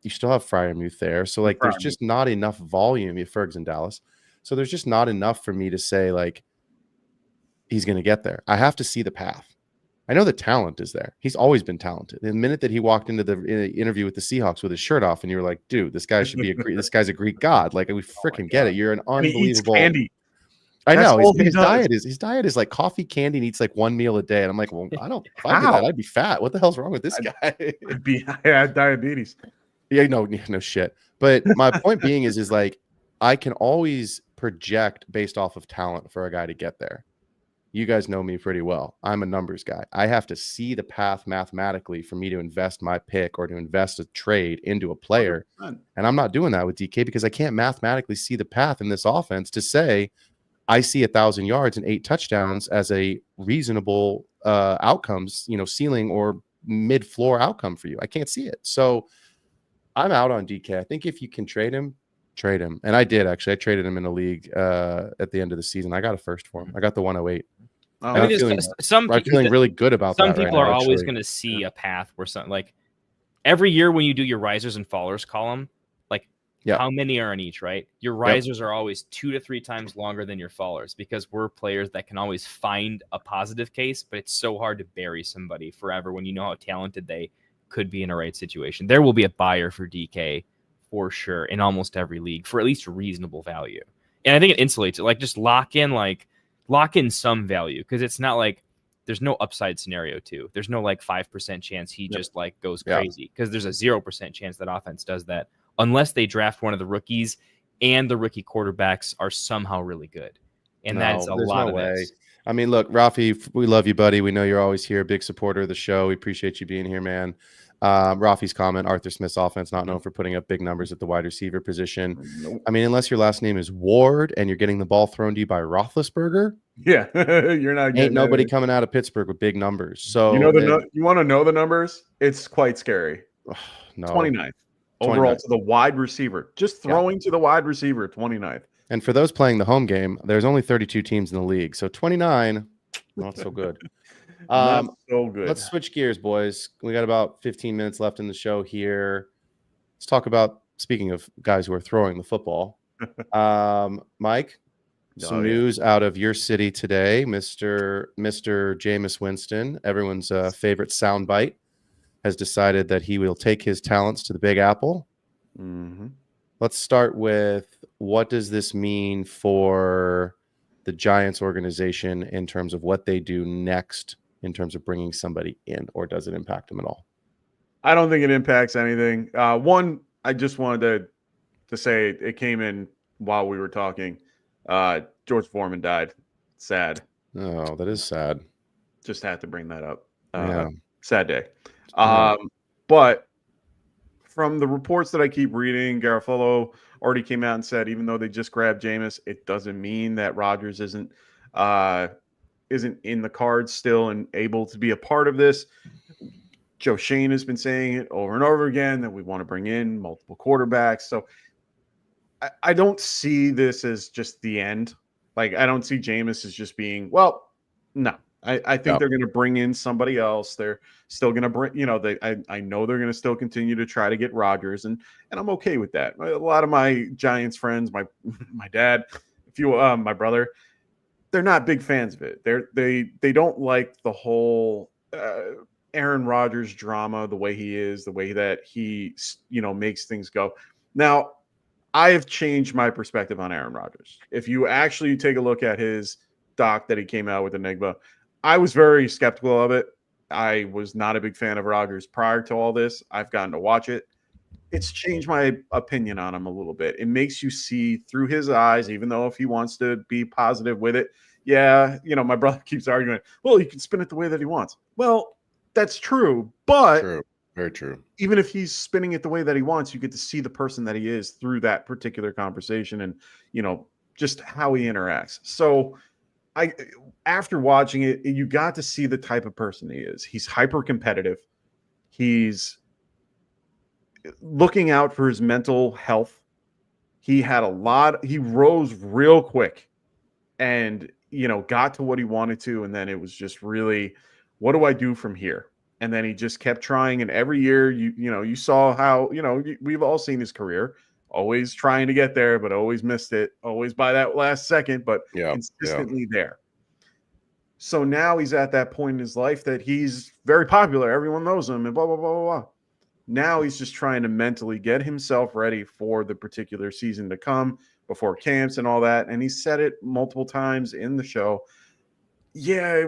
you still have Freiermuth there. So like, there's just not enough volume. Ferg's in Dallas. So there's just not enough for me to say like, he's going to get there. I have to see the path. I know the talent is there. He's always been talented. The minute that he walked into the interview with the Seahawks with his shirt off, and you were like, dude, this guy should be this guy's a Greek god. Like, we freaking get it. You're an unbelievable. He eats candy. I know his diet is like coffee, candy, and eats like 1 meal a day. And I'm like, well, I don't. If I did that, I'd be fat. What the hell's wrong with this guy? I had diabetes. Yeah, no shit. But my point being is like, I can always project based off of talent for a guy to get there. You guys know me pretty well. I'm a numbers guy. I have to see the path mathematically for me to invest my pick or to invest a trade into a player. 100%. And I'm not doing that with DK because I can't mathematically see the path in this offense to say I see 1,000 yards and 8 touchdowns as a reasonable outcomes, ceiling or mid-floor outcome for you. I can't see it. So I'm out on DK. I think if you can trade him, trade him. And I did, actually. I traded him in a league at the end of the season. I got a first for him. I got the 108. I'm feeling really good about that. Some people are always going to see a path where something like every year when you do your risers and fallers column, like how many are in each, right? Your risers are always 2 to 3 times longer than your fallers because we're players that can always find a positive case, but it's so hard to bury somebody forever when you know how talented they could be in a right situation. There will be a buyer for DK for sure in almost every league for at least reasonable value. And I think it insulates it. Like, just lock in some value, because it's not like there's no upside scenario too. There's no like 5% chance he just like goes crazy, because there's a 0% chance that offense does that unless they draft one of the rookies and the rookie quarterbacks are somehow really good. And that's a lot of this. I mean, look, Rafi, we love you, buddy. We know you're always here, big supporter of the show. We appreciate you being here, man. Rafi's comment: Arthur Smith's offense not known for putting up big numbers at the wide receiver position. Nope. I mean, unless your last name is Ward and you're getting the ball thrown to you by Roethlisberger, you're not. Ain't nobody coming out of Pittsburgh with big numbers. So you want to know the numbers? It's quite scary. No, 29th overall to the wide receiver. Just throwing to the wide receiver, 29th. And for those playing the home game, there's only 32 teams in the league, so 29, not so good. Not so good. Let's switch gears, boys. We got about 15 minutes left in the show here. Let's talk about, speaking of guys who are throwing the football, Mike, some news out of your city today. Mr. Jameis Winston, everyone's favorite soundbite, has decided that he will take his talents to the Big Apple. Mm-hmm. Let's start with, what does this mean for the Giants organization in terms of what they do next in terms of bringing somebody in, or does it impact them at all? I don't think it impacts anything. One, I just wanted to say it came in while we were talking. George Foreman died. Sad. Oh, that is sad. Just had to bring that up. Yeah. Sad day. But from the reports that I keep reading, Garofalo already came out and said, even though they just grabbed Jameis, it doesn't mean that Rodgers isn't in the cards still and able to be a part of this. Joe Shane has been saying it over and over again that we want to bring in multiple quarterbacks. So I don't see this as just the end. Like, I don't see Jameis as just being, well, no. I think they're going to bring in somebody else. They're still going to bring, I know they're going to still continue to try to get Rodgers, and I'm okay with that. A lot of my Giants friends, my dad, my brother, they're not big fans of it. They don't like the whole Aaron Rodgers drama, the way he is, the way that he makes things go. Now, I have changed my perspective on Aaron Rodgers. If you actually take a look at his doc that he came out with, Enigma, I was very skeptical of it. I was not a big fan of Rodgers prior to all this. I've gotten to watch it. It's changed my opinion on him a little bit. It makes you see through his eyes, even though if he wants to be positive with it. Yeah, my brother keeps arguing, well, he can spin it the way that he wants. Well, that's true, but True. Very true. Even if he's spinning it the way that he wants, you get to see the person that he is through that particular conversation and, just how he interacts. So after watching it, you got to see the type of person he is. He's hyper competitive. He's looking out for his mental health. He rose real quick and, got to what he wanted to. And then it was just really, what do I do from here? And then he just kept trying. And every year, you saw how, we've all seen his career, always trying to get there, but always missed it, always by that last second, but consistently there. So now he's at that point in his life that he's very popular. Everyone knows him and blah, blah, blah, blah, blah. Now he's just trying to mentally get himself ready for the particular season to come before camps and all that. And he said it multiple times in the show. Yeah,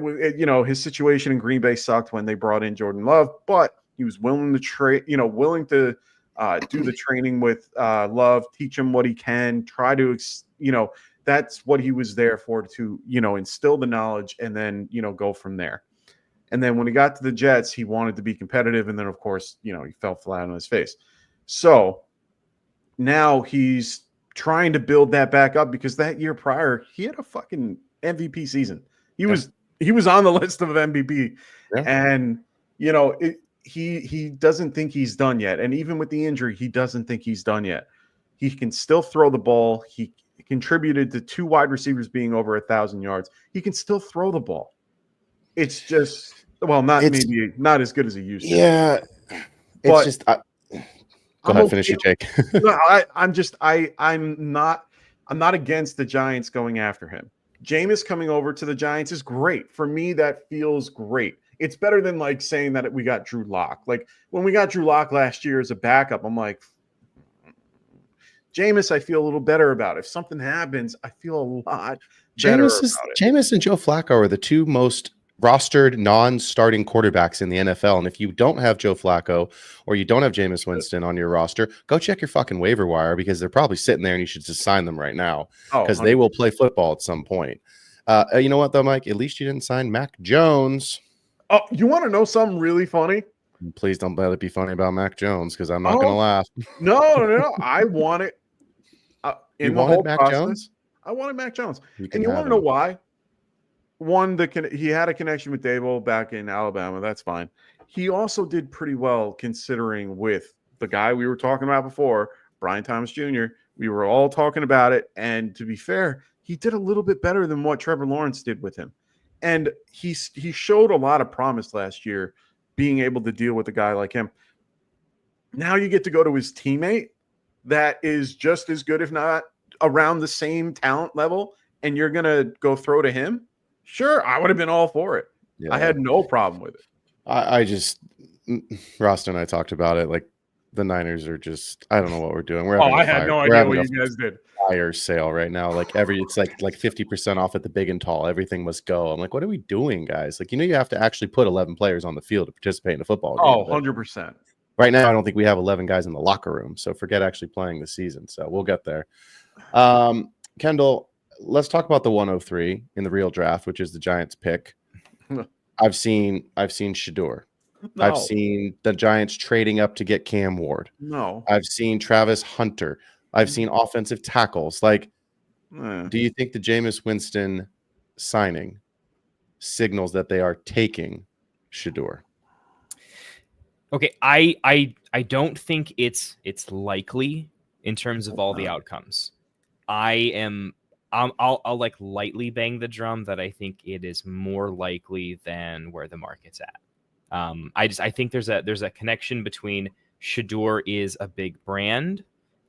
his situation in Green Bay sucked when they brought in Jordan Love, but he was willing to willing to do the training with Love, teach him what he can, try to, that's what he was there for, to, instill the knowledge and then, go from there. And then when he got to the Jets, he wanted to be competitive. And then, of course, he fell flat on his face. So now he's trying to build that back up because that year prior, he had a fucking MVP season. He was on the list of MVP, and he doesn't think he's done yet. And even with the injury, he doesn't think he's done yet. He can still throw the ball. He contributed to 2 wide receivers being over 1,000 yards. He can still throw the ball. It's just not as good as he used to. Yeah, it's just. Go ahead, finish your take. No, I'm not against the Giants going after him. Jameis coming over to the Giants is great. For me, that feels great. It's better than like saying that we got Drew Lock. Like when we got Drew Lock last year as a backup, I'm like, Jameis, I feel a little better about. If something happens, I feel a lot better about it. Jameis and Joe Flacco are the 2 most rostered non-starting quarterbacks in the NFL. And if you don't have Joe Flacco or you don't have Jameis Winston on your roster, go check your fucking waiver wire because they're probably sitting there and you should just sign them right now because they will play football at some point. You know what though, Mike? At least you didn't sign Mac Jones. Oh, you want to know something really funny? Please don't let it be funny about Mac Jones because I'm not going to laugh. No. I want it. You wanted Mac Jones? I wanted Mac Jones. And you want to know why? One, he had a connection with Dable back in Alabama. That's fine. He also did pretty well considering with the guy we were talking about before, Brian Thomas Jr. We were all talking about it. And to be fair, he did a little bit better than what Trevor Lawrence did with him. And he showed a lot of promise last year being able to deal with a guy like him. Now you get to go to his teammate that is just as good, if not around the same talent level, and you're going to go throw to him. Sure, I would have been all for it. Yeah. I had no problem with it. I just, Ross and I talked about it. Like the Niners are just, I don't know what we're doing. I had no idea what you guys did. Fire sale right now. Like it's like 50% off at the big and tall. Everything must go. I'm like, what are we doing, guys? Like, you have to actually put 11 players on the field to participate in a football game. 100%. Right now, I don't think we have 11 guys in the locker room. So forget actually playing the season. So we'll get there. Kendall, let's talk about the 103 in the real draft, which is the Giants pick. I've seen Shedeur. No. I've seen the Giants trading up to get Cam Ward. No. I've seen Travis Hunter. I've seen offensive tackles. Like, do you think the Jameis Winston signing signals that they are taking Shedeur? Okay, I don't think it's likely in terms of all the outcomes. I'll like lightly bang the drum that I think it is more likely than where the market's at. I think there's a connection between Shador is a big brand.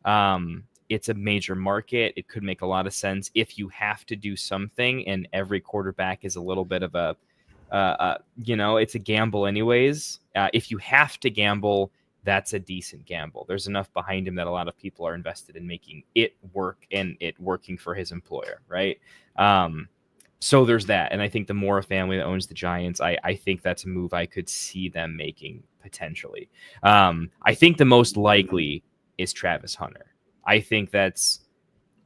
It's a major market. It could make a lot of sense if you have to do something, and every quarterback is a little bit of a it's a gamble anyways. If you have to gamble, that's a decent gamble. There's enough behind him that a lot of people are invested in making it work and it working for his employer, right? So there's that. And I think the Mora family that owns the Giants, I think that's a move I could see them making potentially. I think the most likely is Travis Hunter. I think that's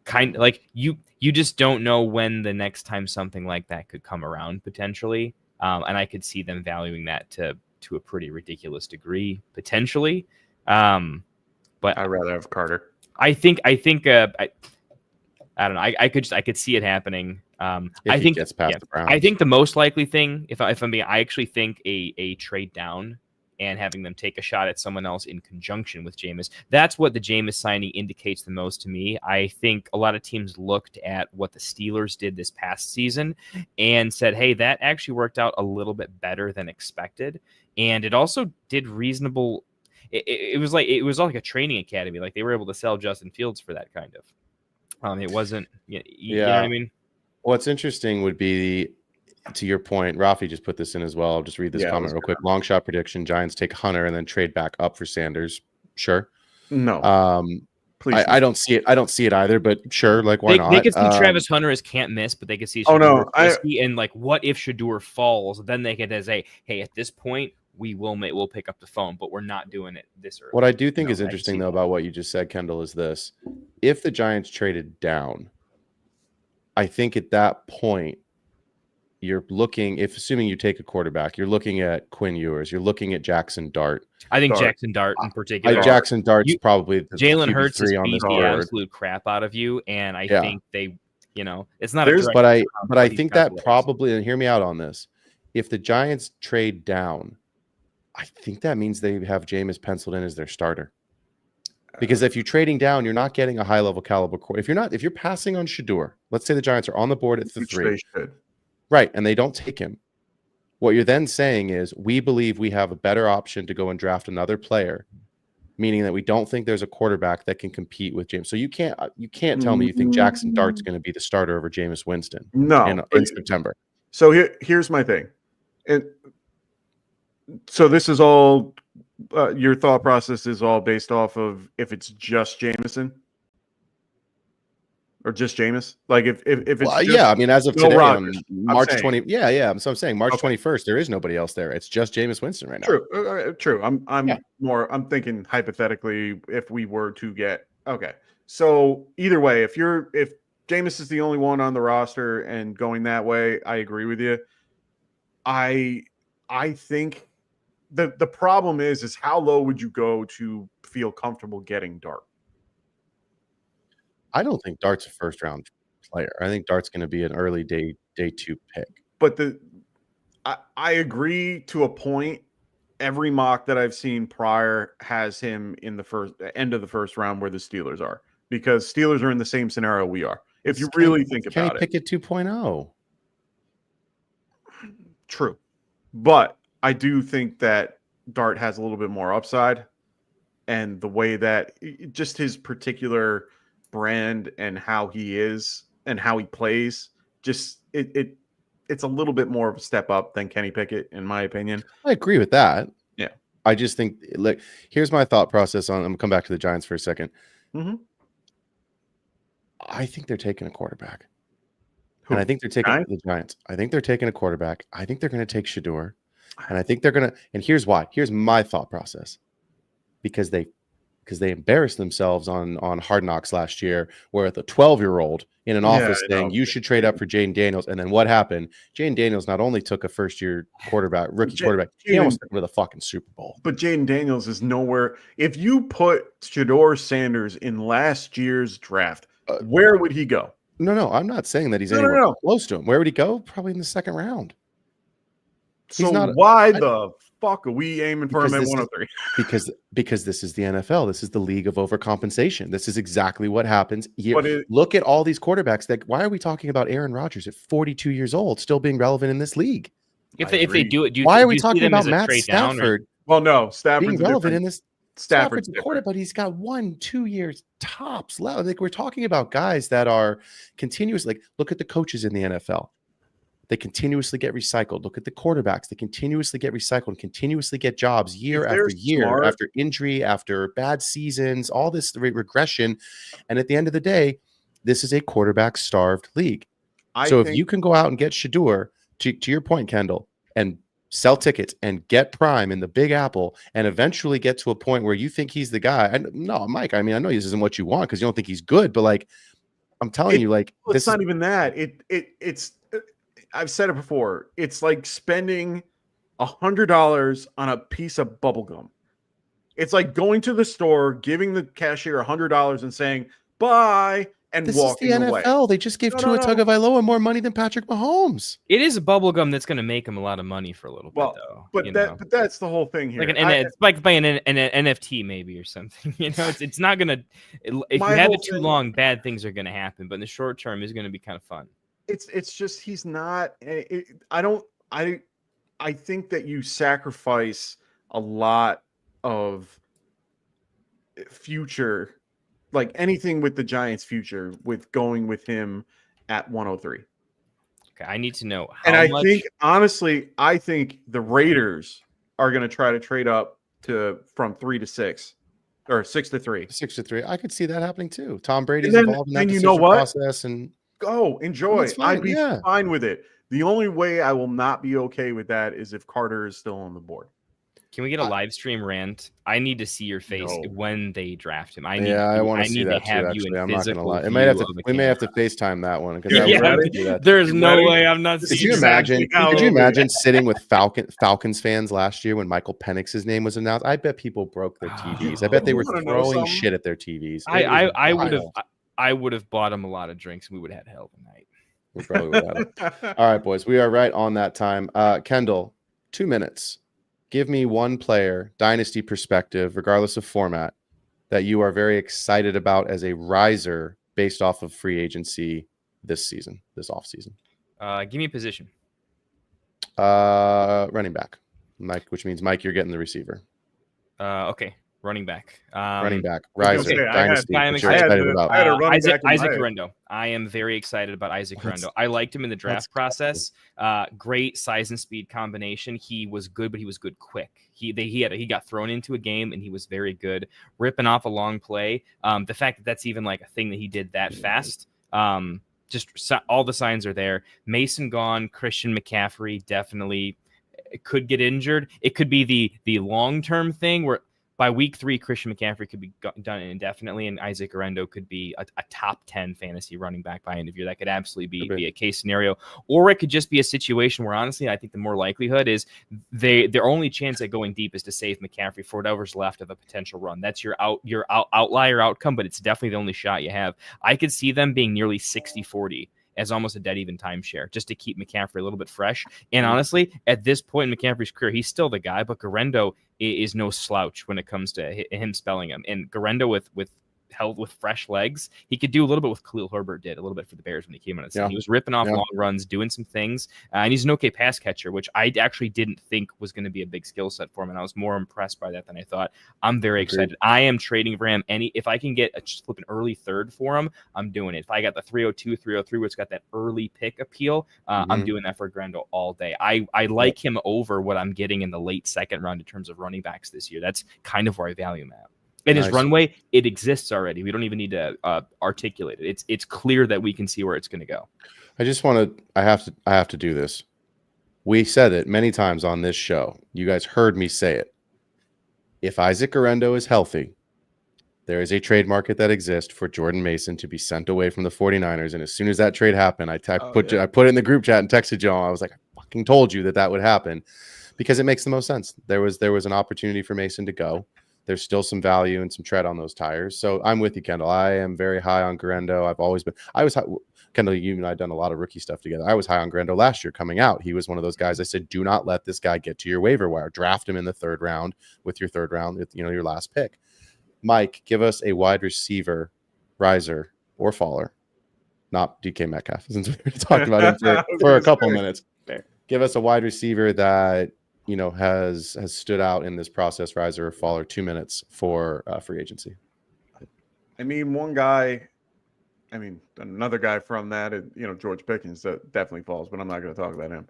kind of like you just don't know when the next time something like that could come around potentially. And I could see them valuing that to a pretty ridiculous degree potentially. But I'd rather have Carter. I think I don't know. I could see it happening. I think gets past the Browns. I think the most likely thing, if I'm being, I actually think a trade down and having them take a shot at someone else in conjunction with Jameis. That's what the Jameis signing indicates the most to me. I think a lot of teams looked at what the Steelers did this past season and said, hey, that actually worked out a little bit better than expected. And it also did reasonable. It was like a training academy. Like they were able to sell Justin Fields for that kind of. It wasn't, you know what I mean? What's interesting would be, to your point, Rafi just put this in as well. I'll just read this comment real quick. Long shot prediction: Giants take Hunter and then trade back up for Sanders. Sure. No. Please. I don't see it. I don't see it either. But sure, like why not? They could see Travis Hunter as can't miss, but they could see. And like, what if Shador falls? Then they could say, hey, at this point, we'll pick up the phone, but we're not doing it this early. What I do think is interesting though about what you just said, Kendall, is this: if the Giants traded down, I think at that point, you're looking, if assuming you take a quarterback, you're looking at Quinn Ewers, you're looking at Jackson Dart. I think Jackson Dart in particular. Jackson Dart's probably the Jalen Hurts has on beat the absolute crap out of you, and I think they, it's not. But I think that probably, and hear me out on this, if the Giants trade down, I think that means they have Jameis penciled in as their starter. Because if you're trading down, you're not getting a high level caliber core. If you're passing on Shador, let's say the Giants are on the board at the 3. Right, and they don't take him. What you're then saying is, we believe we have a better option to go and draft another player, meaning that we don't think there's a quarterback that can compete with James. So you can't tell me you think Jackson Dart's going to be the starter over Jameis Winston in September. So here's my thing. And so this is all your thought process is all based off of if it's just Jameson. Or just Jameis? Like if it's I mean, as of today, on March 20, So I'm saying March 21st, there is nobody else there. It's just Jameis Winston right now. True. I'm thinking hypothetically if we were to get So either way, if Jameis is the only one on the roster and going that way, I agree with you. I think the problem is how low would you go to feel comfortable getting Dart? I don't think Dart's a first round player. I think Dart's going to be an early day 2 pick. But I agree to a point. Every mock that I've seen prior has him in the end of the first round where the Steelers are, because Steelers are in the same scenario we are. If you really think about it, Kenny Pickett 2.0. True, but I do think that Dart has a little bit more upside, and the way that just his particular brand and how he is and how he plays, just it's a little bit more of a step up than Kenny Pickett, in my opinion. I agree with that. Yeah. I just think, like, here's my thought process on, I'm gonna come back to the Giants for a second. Mm-hmm. I think they're taking a quarterback. And I think they're taking the Giants. I think they're taking a quarterback. I think they're going to take Shador. And I think they're going to, and here's why. Here's my thought process. Because they embarrassed themselves on Hard Knocks last year, where the 12-year-old in an office saying you should trade up for Jaden Daniels. And then what happened? Jaden Daniels not only took a first-year rookie quarterback, he almost took him to the fucking Super Bowl. But Jaden Daniels is nowhere. If you put Shador Sanders in last year's draft, where would he go? No, I'm not saying that he's anywhere close to him. Where would he go? Probably in the second round. So why the fuck are we aiming for him at 103? Because this is the NFL. This is the league of overcompensation. This is exactly what happens here. But Look at all these quarterbacks. Why are we talking about Aaron Rodgers at 42 years old still being relevant in this league? If they do it, why are we talking about Matt Stafford? Well, no, Stafford's being relevant in this. Stafford's a quarterback, but he's got 1-2 years tops left. Like, we're talking about guys that are continuously, like, look at the coaches in the NFL. They continuously get recycled. Look at the quarterbacks. They continuously get recycled and continuously get jobs year after year, after injury, after bad seasons, all this regression. And at the end of the day, this is a quarterback-starved league. So if you can go out and get Shador, to your point, Kendall, and sell tickets and get Prime in the Big Apple and eventually get to a point where you think he's the guy. And no, Mike, I mean, I know this isn't what you want because you don't think he's good, but like, I'm telling you, like, it's not even that. It's I've said it before. It's like spending $100 on a piece of bubble gum. It's like going to the store, giving the cashier $100 and saying bye, and this walking is the away. NFL. They just gave Tua Tagovailoa more money than Patrick Mahomes. It is a bubble gum that's going to make him a lot of money for a little bit, though. But that's the whole thing here. Like it's like buying an NFT maybe or something. You know, it's not going to. If you have it too long, bad things are going to happen. But in the short term, it's going to be kind of fun. It's just he's not. I think that you sacrifice a lot of future, like anything with the Giants' future, with going with him at 103. Okay, I need to know how and I much... think, honestly, I think the Raiders are going to try to trade up from 3 to 6 or 6 to 3. 6 to 3. I could see that happening too. Tom Brady's involved in that decision process, and go enjoy. Fine, I'd be fine with it. The only way I will not be okay with that is if Carter is still on the board. Can we get a live stream rant? I need to see your face when they draft him. I want to see that too. Actually, I'm not going to lie. We may have to FaceTime that one because there's no way I'm not. Could you imagine sitting with Falcons fans last year when Michael Penix's name was announced? I bet people broke their TVs. I bet they were throwing shit at their TVs. I would have bought him a lot of drinks. And we would have had hell of a night. We probably would have. All right, boys, we are right on that time. Kendall, 2 minutes. Give me one player, dynasty perspective, regardless of format, that you are very excited about as a riser based off of free agency this season, this offseason. Give me a position. Running back, Mike, which means Mike, you're getting the receiver. Okay. Running back. Riser, dynasty. Isaac Guerendo. I am very excited about Isaac Guerendo. I liked him in the draft process. Great size and speed combination. He was good, but he was good quick. He got thrown into a game and he was very good, ripping off a long play. The fact that that's even like a thing that he did that fast. Just all the signs are there. Mason gone. Christian McCaffrey definitely could get injured. It could be the long-term thing where by week 3, Christian McCaffrey could be done indefinitely, and Isaac Guerendo could be a top 10 fantasy running back by end of year. That could absolutely be a case scenario. Or it could just be a situation where, honestly, I think the more likelihood is their only chance at going deep is to save McCaffrey for whatever's left of a potential run. That's your outlier outcome, but it's definitely the only shot you have. I could see them being nearly 60-40 as almost a dead even timeshare, just to keep McCaffrey a little bit fresh. And honestly, at this point in McCaffrey's career, he's still the guy, but Guerendo is no slouch when it comes to him spelling him. And Guerendo with fresh legs, he could do a little bit what Khalil Herbert did a little bit for the Bears when he came on the scene. He was ripping off long runs, doing some things, and he's an okay pass catcher, which I actually didn't think was going to be a big skill set for him, and I was more impressed by that than I thought. I'm very excited. I am trading for him. If I can get flip an early third for him, I'm doing it. If I got the 302, 303, where it's got that early pick appeal, I'm doing that for Guerendo all day. I like him over what I'm getting in the late second round in terms of running backs this year. That's kind of where I value him at. And his runway, it exists already. We don't even need to articulate it. It's clear that we can see where it's going to go. I have to do this. We said it many times on this show. You guys heard me say it. If Isaac Guerendo is healthy, there is a trade market that exists for Jordan Mason to be sent away from the 49ers. And as soon as that trade happened, I put it in the group chat and texted Joe. I was like, I fucking told you that would happen, because it makes the most sense. There was an opportunity for Mason to go. there's still some value and some tread on those tires. So I'm with you, Kendall. I am very high on Garendo. I've always been. Kendall, you and I done a lot of rookie stuff together. I was high on Garendo last year coming out. He was one of those guys. I said, do not let this guy get to your waiver wire. Draft him in the 3rd round with your 3rd round, your last pick. Mike, give us a wide receiver, riser or faller, not DK Metcalf, since we already talked about him for a couple minutes. Give us a wide receiver that has stood out in this process, riser or faller, 2 minutes for free agency. I mean, another guy from that, George Pickens, that definitely falls, but I'm not going to talk about him.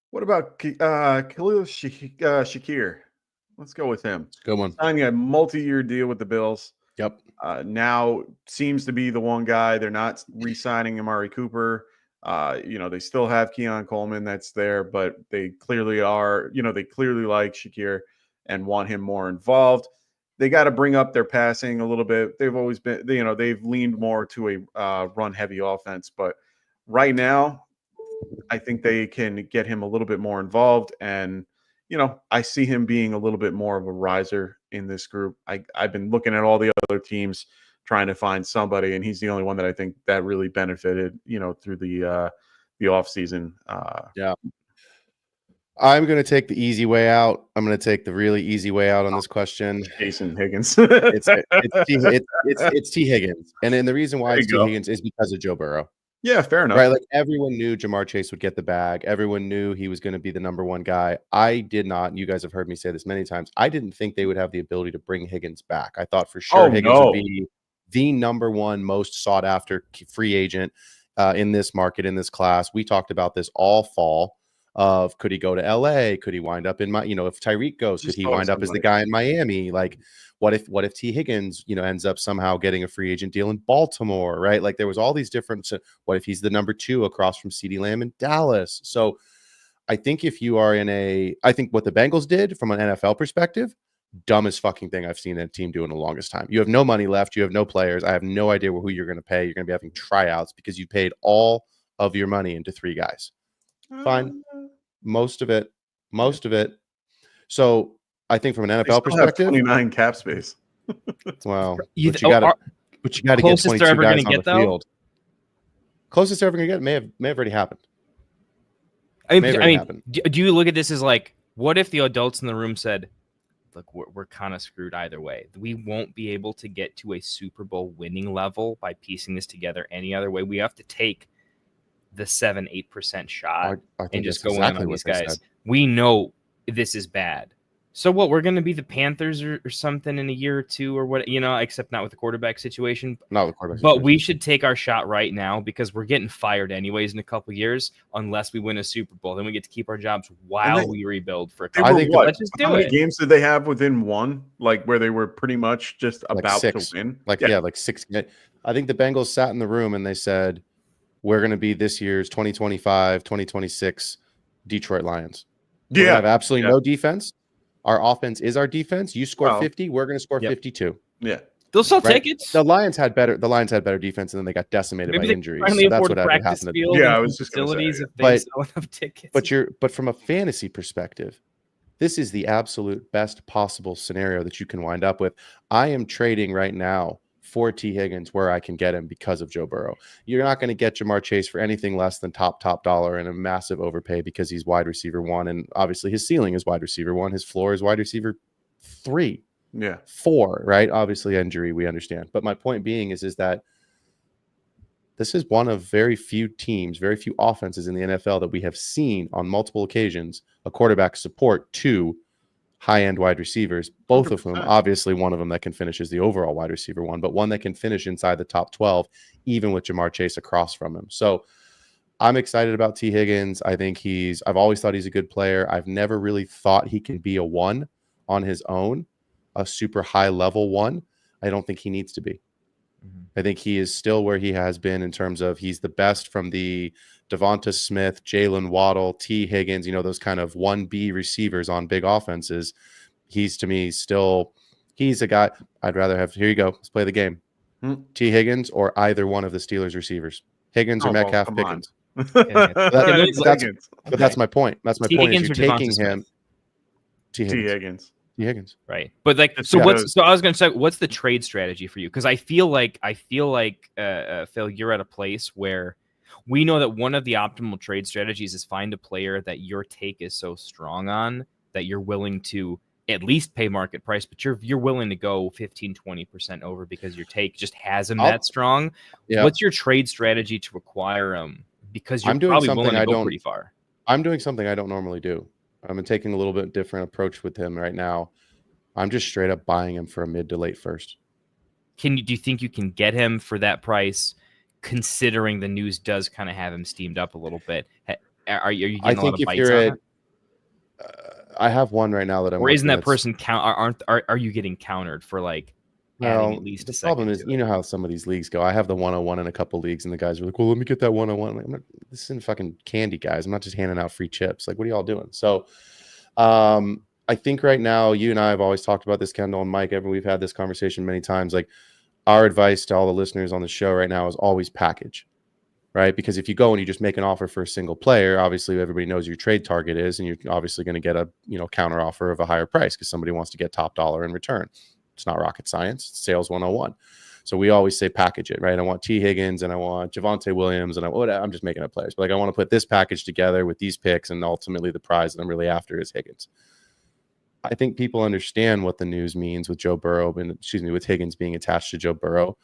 What about Khalil Shakir? Let's go with him. Good one. Signing a multi-year deal with the Bills. Yep. Now seems to be the one guy. They're not re-signing Amari Cooper. They still have Keon Coleman that's there, but they clearly like Shakir and want him more involved. They got to bring up their passing a little bit. They've always been, they've leaned more to a run-heavy offense. But right now, I think they can get him a little bit more involved. And, I see him being a little bit more of a riser in this group. I've been looking at all the other teams trying to find somebody, and he's the only one that I think that really benefited, through the offseason. Yeah. I'm going to take the easy way out. I'm going to take the really easy way out on this question. Jason Higgins. It's T. Higgins. And then the reason why it's T. Higgins is because of Joe Burrow. Yeah, fair enough. Right? Like everyone knew Jamar Chase would get the bag. Everyone knew he was going to be the number 1 guy. I did not, and you guys have heard me say this many times, I didn't think they would have the ability to bring Higgins back. I thought for sure Higgins would be the number 1 most sought after free agent in this market, in this class. We talked about this all fall. Of could he go to LA? Could he wind up in if Tyreek goes, could he wind up as the guy in Miami? Like, what if T. Higgins, ends up somehow getting a free agent deal in Baltimore, right? Like there was all these different, what if he's the number 2 across from CeeDee Lamb in Dallas? So I think if you are I think what the Bengals did from an NFL perspective, dumbest fucking thing I've seen a team do in the longest time. You have no money left. You have no players. I have no idea who you're going to pay. You're going to be having tryouts because you paid all of your money into 3 guys. Fine. Most of it. So I think from an NFL perspective, 29 cap space. Well, but you got to get 22 guys on the field. Closest they're ever going to get may have already happened. I mean, do you look at this as like, what if the adults in the room said, look, we're kind of screwed either way. We won't be able to get to a Super Bowl winning level by piecing this together any other way. We have to take the 7-8% shot and just go in on these guys. We know this is bad. So what, we're going to be the Panthers or something in a year or two or what, except not with the quarterback situation. Not with quarterback. But we should take our shot right now because we're getting fired anyways in a couple of years unless we win a Super Bowl. Then we get to keep our jobs while we rebuild for a couple. Let's just do it. How many games did they have within one, like where they were pretty much just about to win? Like 6. I think the Bengals sat in the room and they said, we're going to be this year's 2025, 2026 Detroit Lions. We have absolutely no defense. Our offense is our defense. You score 50, we're going to score 52. Yeah. They'll sell tickets. The Lions had better defense, and then they got decimated by injuries. So that's what happened to them. Yeah, I was just going to say. If they sell enough tickets. But from a fantasy perspective, this is the absolute best possible scenario that you can wind up with. I am trading right now for T. Higgins where I can get him because of Joe Burrow. You're not going to get Jamar Chase for anything less than top dollar and a massive overpay because he's wide receiver 1. And obviously his ceiling is wide receiver 1. His floor is wide receiver 3. Yeah. 4, right? Obviously injury, we understand. But my point being is that this is one of very few teams, very few offenses in the NFL that we have seen on multiple occasions a quarterback support 2 high-end wide receivers, both 100%. Of whom, obviously one of them that can finish is the overall wide receiver 1, but one that can finish inside the top 12, even with Jamar Chase across from him. So I'm excited about T. Higgins. I think I've always thought he's a good player. I've never really thought he can be a 1 on his own, a super high level 1. I don't think he needs to be. I think he is still where he has been in terms of he's the best from the Devonta Smith, Jalen Waddle, T. Higgins, those kind of 1B receivers on big offenses. He's, to me, he's a guy I'd rather have. Here you go. Let's play the game. T. Higgins or either one of the Steelers receivers. Higgins or Metcalf, Pickens. But that's my point. That's my point. Is you're taking him. T. Higgins. T. Higgins. Right. But like, so I was going to say, what's the trade strategy for you? Because I feel like Phil, you're at a place where we know that one of the optimal trade strategies is find a player that your take is so strong on that you're willing to at least pay market price, but you're willing to go 15-20% over because your take just has him that strong. Yeah. What's your trade strategy to acquire him? Because you're probably willing to go pretty far. I'm doing something I don't normally do. I'm taking a little bit different approach with him right now. I'm just straight up buying him for a mid to late first. Do you think you can get him for that price, considering the news does kind of have him steamed up a little bit? Are you getting a lot of bites on it? I have one right now that I'm. Or isn't that person are you getting countered for like? Well, at least the problem is, you know how some of these leagues go. I have the 101 in a couple leagues, and the guys are like, "Well, let me get that 101." Like, this isn't fucking candy, guys. I'm not just handing out free chips. Like, what are y'all doing? So, I think right now, you and I have always talked about this, Kendall and Mike. We've had this conversation many times. Like, our advice to all the listeners on the show right now is always package, right? Because if you go and you just make an offer for a single player, obviously everybody knows your trade target is, and you're obviously going to get a counter offer of a higher price because somebody wants to get top dollar in return. It's not rocket science. It's sales 101. So we always say package it, right? I want T. Higgins and I want Javonte Williams and I'm just making up players. But like, I want to put this package together with these picks, and ultimately the prize that I'm really after is Higgins. I think people understand what the news means with with Higgins being attached to Joe Burrow.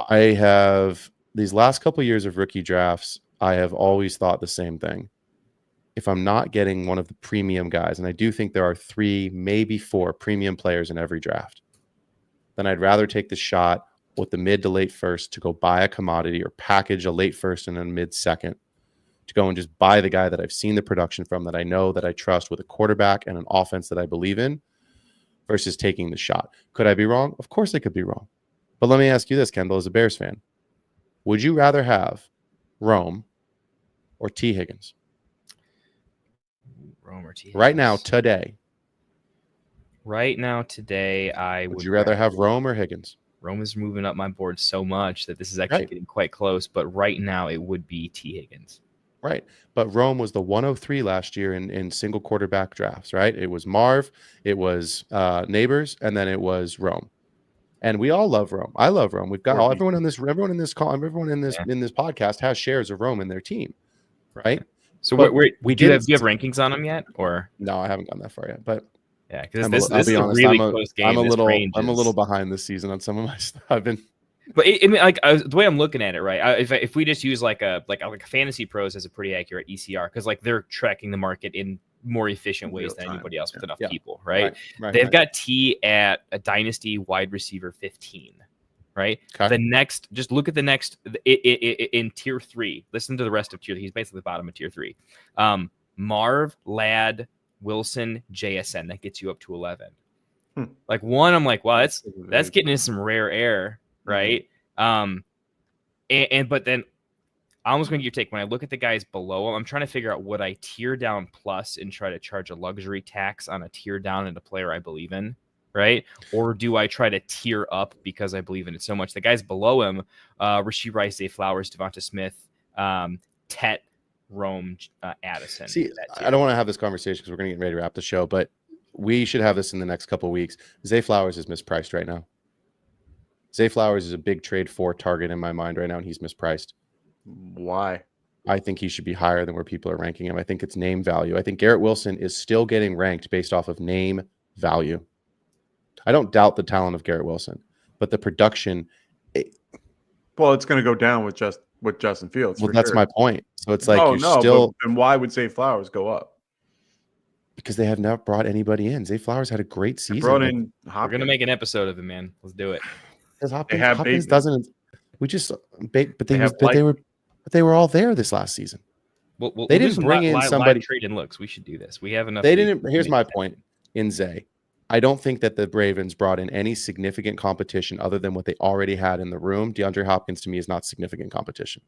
I have these last couple of years of rookie drafts, I have always thought the same thing. If I'm not getting one of the premium guys, and I do think there are 3, maybe 4 premium players in every draft, then I'd rather take the shot with the mid to late first to go buy a commodity or package a late first and a mid second to go and just buy the guy that I've seen the production from, that I know, that I trust, with a quarterback and an offense that I believe in, versus taking the shot. Could I be wrong? Of course I could be wrong. But let me ask you this, Kendall, as a Bears fan. Would you rather have Rome or T. Higgins? Rome or T. Higgins. Right now, today. Right now, today, would you rather have Rome or Higgins? Rome is moving up my board so much that this is actually getting quite close. But right now, it would be T. Higgins. Right. But Rome was the 103 last year in single quarterback drafts, right? It was Marv, it was Neighbors, and then it was Rome. And we all love Rome. I love Rome. We've got everyone in this podcast has shares of Rome in their team, right? So do you have rankings on them yet, or no? I haven't gone that far yet, but yeah, because this is a really close game. I'm a little behind this season on some of my stuff. But the way I'm looking at it, right? If we just use like a Fantasy Pros as a pretty accurate ECR, because like they're tracking the market in more efficient ways than anybody else with enough people, right? They've got T at a dynasty wide receiver 15, right? Okay. The next, just look at the next in tier 3. Listen to the rest of tier 3. He's basically the bottom of tier 3. Marv, Ladd, Wilson, JSN. That gets you up to 11. Like one, I'm like, wow, that's getting in some rare air, right? But then I almost going to get your take. When I look at the guys below him, I'm trying to figure out, would I tier down plus and try to charge a luxury tax on a tier down in a player I believe in, right? Or do I try to tier up because I believe in it so much? The guys below him, Rashee Rice, Zay Flowers, Devonta Smith, Tet, Rome, Addison. See, I don't want to have this conversation because we're going to get ready to wrap the show, but we should have this in the next couple of weeks. Zay Flowers is mispriced right now. Zay Flowers is a big trade for target in my mind right now, and he's mispriced. Why? I think he should be higher than where people are ranking him. I think it's name value. I think Garrett Wilson is still getting ranked based off of name value. I don't doubt the talent of Garrett Wilson, but the production. Well, it's going to go down with Justin Fields. Well, that's my point. So it's like and why would Zay Flowers go up? Because they have not brought anybody in. Zay Flowers had a great season. Brought in Hopkins. We're going to make an episode of it, man. Let's do it. Because Hopkins doesn't. We just, they were all there this last season. They didn't bring in somebody. Trade and looks. We should do this. We have enough. They didn't. Here's my point in Zay. I don't think that the Ravens brought in any significant competition other than what they already had in the room. DeAndre Hopkins to me is not significant competition.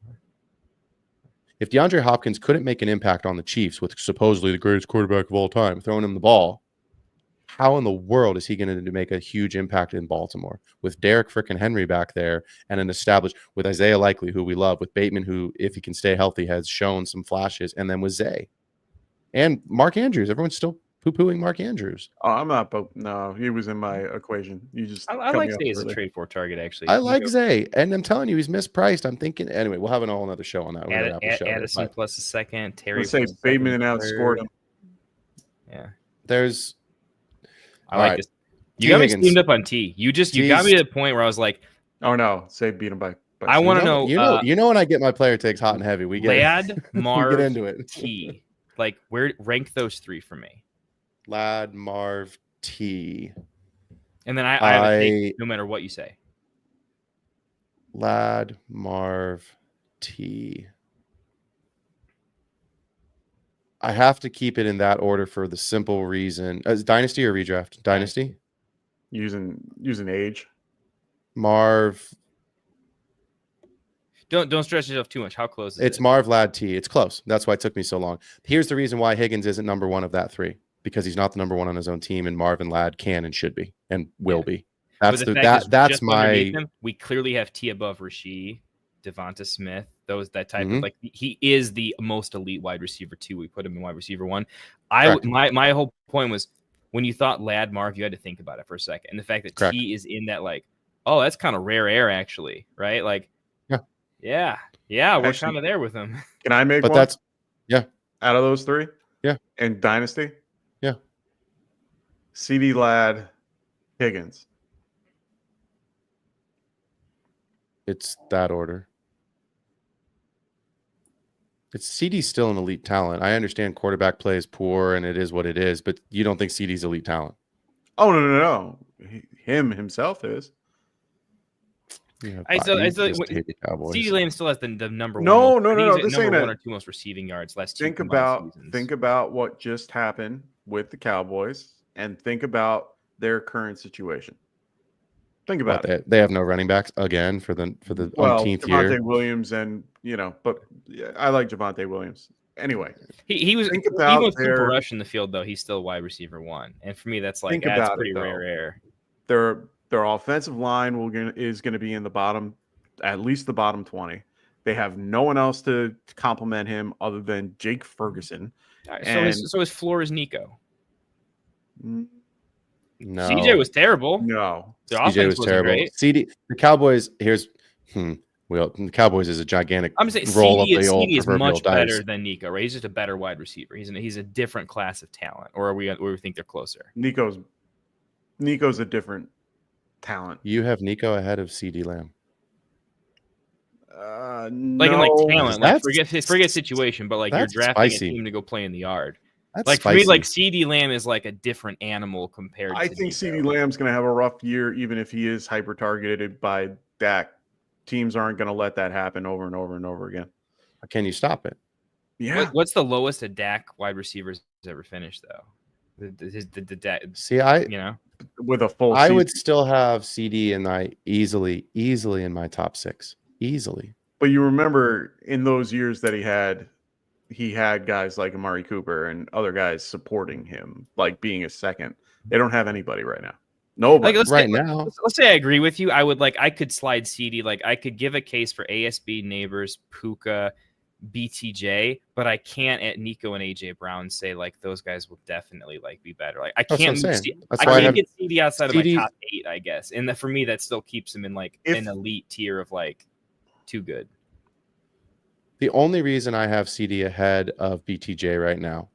If DeAndre Hopkins couldn't make an impact on the Chiefs with supposedly the greatest quarterback of all time throwing him the ball, how in the world is he going to make a huge impact in Baltimore with Derek frickin' Henry back there and an established with Isaiah Likely, who we love, with Bateman, who, if he can stay healthy, has shown some flashes, and then with Zay and Mark Andrews, everyone's still poo-pooing Mark Andrews. Oh, I'm not. No, he was in my equation. You just. I like Zay as a trade for target. Actually, I like Zay, and I'm telling you, he's mispriced. I'm thinking anyway. We'll have a whole other show on that. We're gonna wrap the show there, Addison but plus a second. Terry. Let's say plus a Bateman second, outscored him. Yeah, there's. I like this. You T. got me Higgins. steamed up on T. You got me to the point where I was like, oh no, say beat him by. I want to know. You know when I get my player takes hot and heavy, we get Lad, Marv, we get into it. T. Like, where rank those three for me? Lad, Marv, T. And then I have a take no matter what you say. Lad, Marv, T. I have to keep it in that order for the simple reason. Dynasty or redraft? Dynasty. Using age. Marv. Don't stress yourself too much. How close is it? It's Marv, Lad, T. It's close. That's why it took me so long. Here's the reason why Higgins isn't number one of that three, because he's not the number one on his own team, and Marv and Lad can and should be and will be. That's my. We clearly have T above Rasheed, Devonta Smith, that type of, like, he is the most elite wide receiver 2. We put him in wide receiver 1. My whole point was when you thought Lad, Marv, you had to think about it for a second, and the fact that T is in that, like, oh, that's kind of rare air actually, right? Like, yeah, we're kind of there with him. Can I make one? That's out of those three. Yeah, and Dynasty. Yeah, CD, Lad, Higgins. It's that order. CD's still an elite talent. I understand quarterback play is poor and it is what it is, but you don't think CD's elite talent? Oh no. Him himself is. Yeah, CeeDee Lamb still has the number one. No. This ain't one or two most receiving yards last think about what just happened with the Cowboys and think about their current situation. Think about it. They have no running backs again for the umpteenth year. Javonte Williams and but I like Javonte Williams. Anyway, he was even with Cooper Rush in the field though. He's still wide receiver 1, and for me that's like that's pretty rare air. Their offensive line is going to be in the bottom, at least the bottom 20. They have no one else to complement him other than Jake Ferguson. So his floor is Nico. No, CJ was terrible. No, CJ was terrible. The Cowboys. The Cowboys is a gigantic. I'm saying roll CD is much better than Nico. Right? He's just a better wide receiver. He's a different class of talent. Or we think they're closer. Nico's a different talent. You have Nico ahead of CD Lamb. Like in like talent, like forget situation, but like you're drafting a team to go play in the yard. Like for me, like CD Lamb is like a different animal compared. I think CD Lamb's going to have a rough year, even if he is hyper targeted by Dak. Teams aren't going to let that happen over and over and over again. Can you stop it? Yeah. What's the lowest a Dak wide receivers ever finished though? The Dak. See, with a full. I would still have CD in my easily in my top 6 easily. But you remember in those years that he had guys like Amari Cooper and other guys supporting him, like being a second. They don't have anybody right now. Nobody now. Let's say I agree with you. I could slide CD. Like I could give a case for ASB, Neighbors, Puka, BTJ, but I can't at Nico and AJ Brown say like those guys will definitely like be better. Like I can't get CD outside of my top 8, I guess. And for me, that still keeps him in like an elite tier of like too good. The only reason I have CD ahead of BTJ right now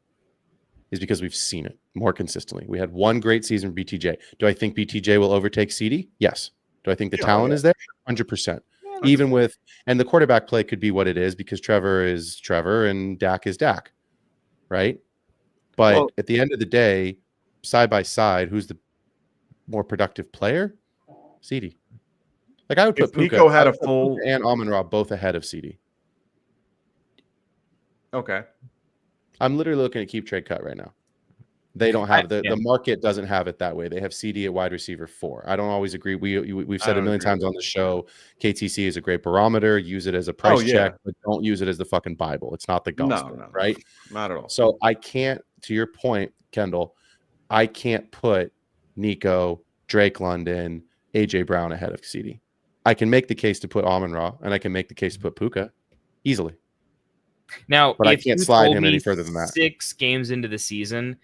is because we've seen it more consistently. We had one great season for BTJ. Do I think BTJ will overtake CD? Yes. Do I think the talent is there? 100%. Even with, and the quarterback play could be what it is because Trevor is Trevor and Dak is Dak, right? But at the end of the day, side by side, who's the more productive player? CD. Like I would put Nico had a full and Amon-Ra both ahead of CD. Okay. I'm literally looking at keep trade cut right now. They don't have the market doesn't have it that way. They have CD at wide receiver 4. I don't always agree. We've said a million times on the show, KTC is a great barometer. Use it as a price check, but don't use it as the fucking Bible. It's not the gospel, right? Not at all. So I can't, to your point, Kendall, I can't put Nico, Drake London, AJ Brown ahead of CD. I can make the case to put Amon-Ra, and I can make the case to put Puka easily. Now, but I can't slide him any further than that. 6 games into the season,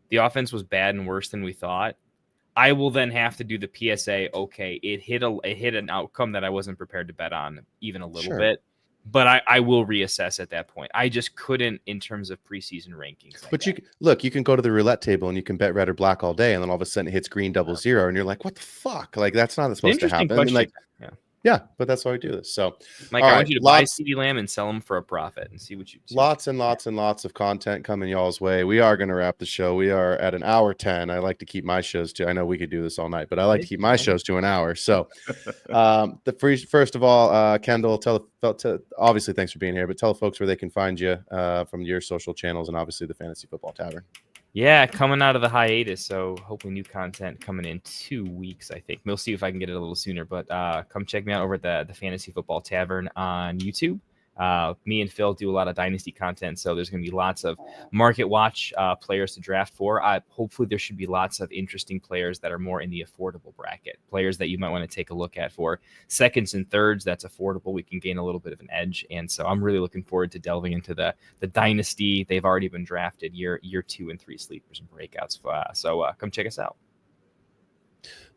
the offense was bad and worse than we thought, I will then have to do the PSA. Okay, it hit an outcome that I wasn't prepared to bet on even a little bit, but I will reassess at that point. I just couldn't in terms of preseason rankings. But you can go to the roulette table and you can bet red or black all day, and then all of a sudden it hits green 00, and you're like, what the fuck? Like, that's not supposed to happen. And like, yeah, but that's why we do this. So, Mike, I want you to buy CeeDee Lamb and sell him for a profit and see what you. Lots and lots of content coming y'all's way. We are going to wrap the show. We are at an hour 10. I like to keep my shows to. I know we could do this all night, but I like to keep my shows to an hour. So, first of all, Kendall, obviously thanks for being here, but tell folks where they can find you from your social channels and obviously the Fantasy Football Tavern. Yeah, coming out of the hiatus, so hopefully new content coming in 2 weeks, I think. We'll see if I can get it a little sooner, but come check me out over at the Fantasy Football Tavern on YouTube. Me and Phil do a lot of Dynasty content, so there's going to be lots of market watch players to draft for. Hopefully there should be lots of interesting players that are more in the affordable bracket, players that you might want to take a look at for seconds and thirds. That's affordable. We can gain a little bit of an edge, and so I'm really looking forward to delving into the Dynasty. They've already been drafted year 2 and 3 sleepers and breakouts. So come check us out.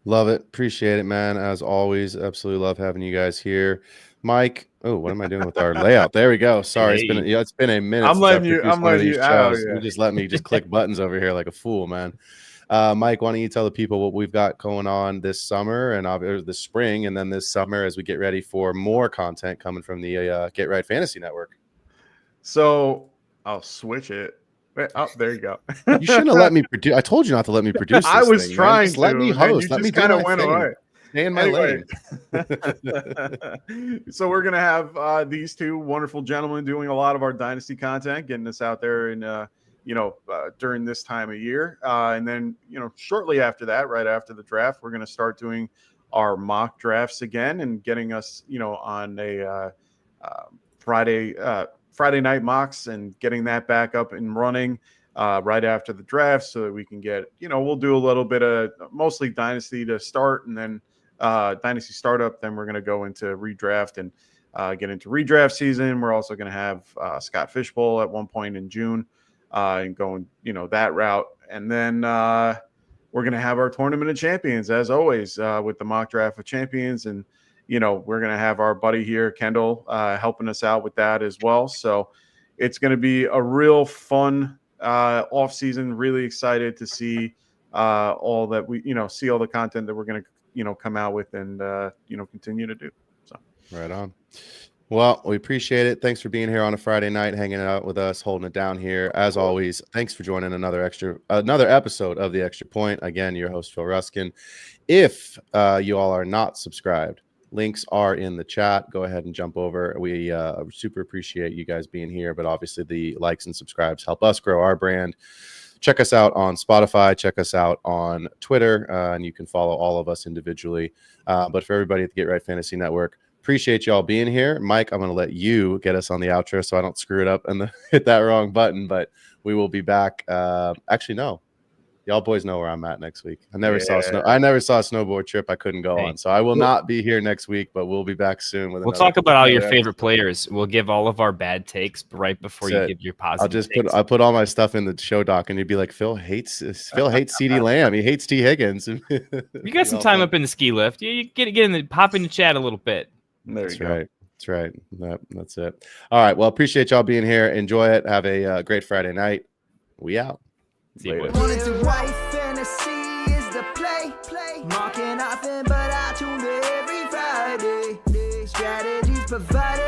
Love it. Appreciate it, man. As always, absolutely love having you guys here. Mike, what am I doing with our layout? There we go. Sorry, it's been a minute. I'm letting you out. Yeah. You just let me click buttons over here like a fool, man. Mike, why don't you tell the people what we've got going on this summer and this spring, and then this summer as we get ready for more content coming from the Get Right Fantasy Network. So I'll switch it. Oh, there you go. You shouldn't have let me produce. I told you not to let me produce. I was trying to. Let me host. Let me kind of went away. Stay in my lane. So we're gonna have these two wonderful gentlemen doing a lot of our Dynasty content, getting us out there in during this time of year, and then shortly after that, right after the draft, we're gonna start doing our mock drafts again and getting us on a Friday night mocks and getting that back up and running right after the draft so that we can get, we'll do a little bit of mostly Dynasty to start and then Dynasty startup. Then we're going to go into redraft and get into redraft season. We're also going to have Scott Fishbowl at one point in June and going, that route. And then we're going to have our Tournament of Champions as always with the mock draft of champions. And we're going to have our buddy here, Kendall, helping us out with that as well. So it's going to be a real fun off season. Really excited to see all that we, see all the content that we're going to, come out with and, continue to do. So right on. Well, we appreciate it. Thanks for being here on a Friday night, hanging out with us, holding it down here. As always, thanks for joining another episode of The Extra Point. Again, your host, Phil Ruskin. If you all are not subscribed, links are in the chat. Go ahead and jump over. We super appreciate you guys being here, but obviously the likes and subscribes help us grow our brand. Check us out on Spotify. Check us out on Twitter, and you can follow all of us individually. But for everybody at the Get Right Fantasy Network, appreciate y'all being here. Mike, I'm going to let you get us on the outro so I don't screw it up and hit that wrong button, but we will be back. Actually, no. Y'all boys know where I'm at next week. I never saw a snowboard trip I couldn't go on. So I will not be here next week, but we'll be back soon. We'll talk about all your favorite players. We'll give all of our bad takes right before you give your positive takes. I'll put all my stuff in the show doc, and you'd be like, Phil hates CeeDee Lamb. He hates T. Higgins. You got some time up in the ski lift. You get pop in the chat a little bit. That's right. That's right. That's it. All right. Well, appreciate y'all being here. Enjoy it. Have a great Friday night. We out. See you. Wanted to write fantasy is the play. Marking nothing, but I tune every Friday. Strategies provided.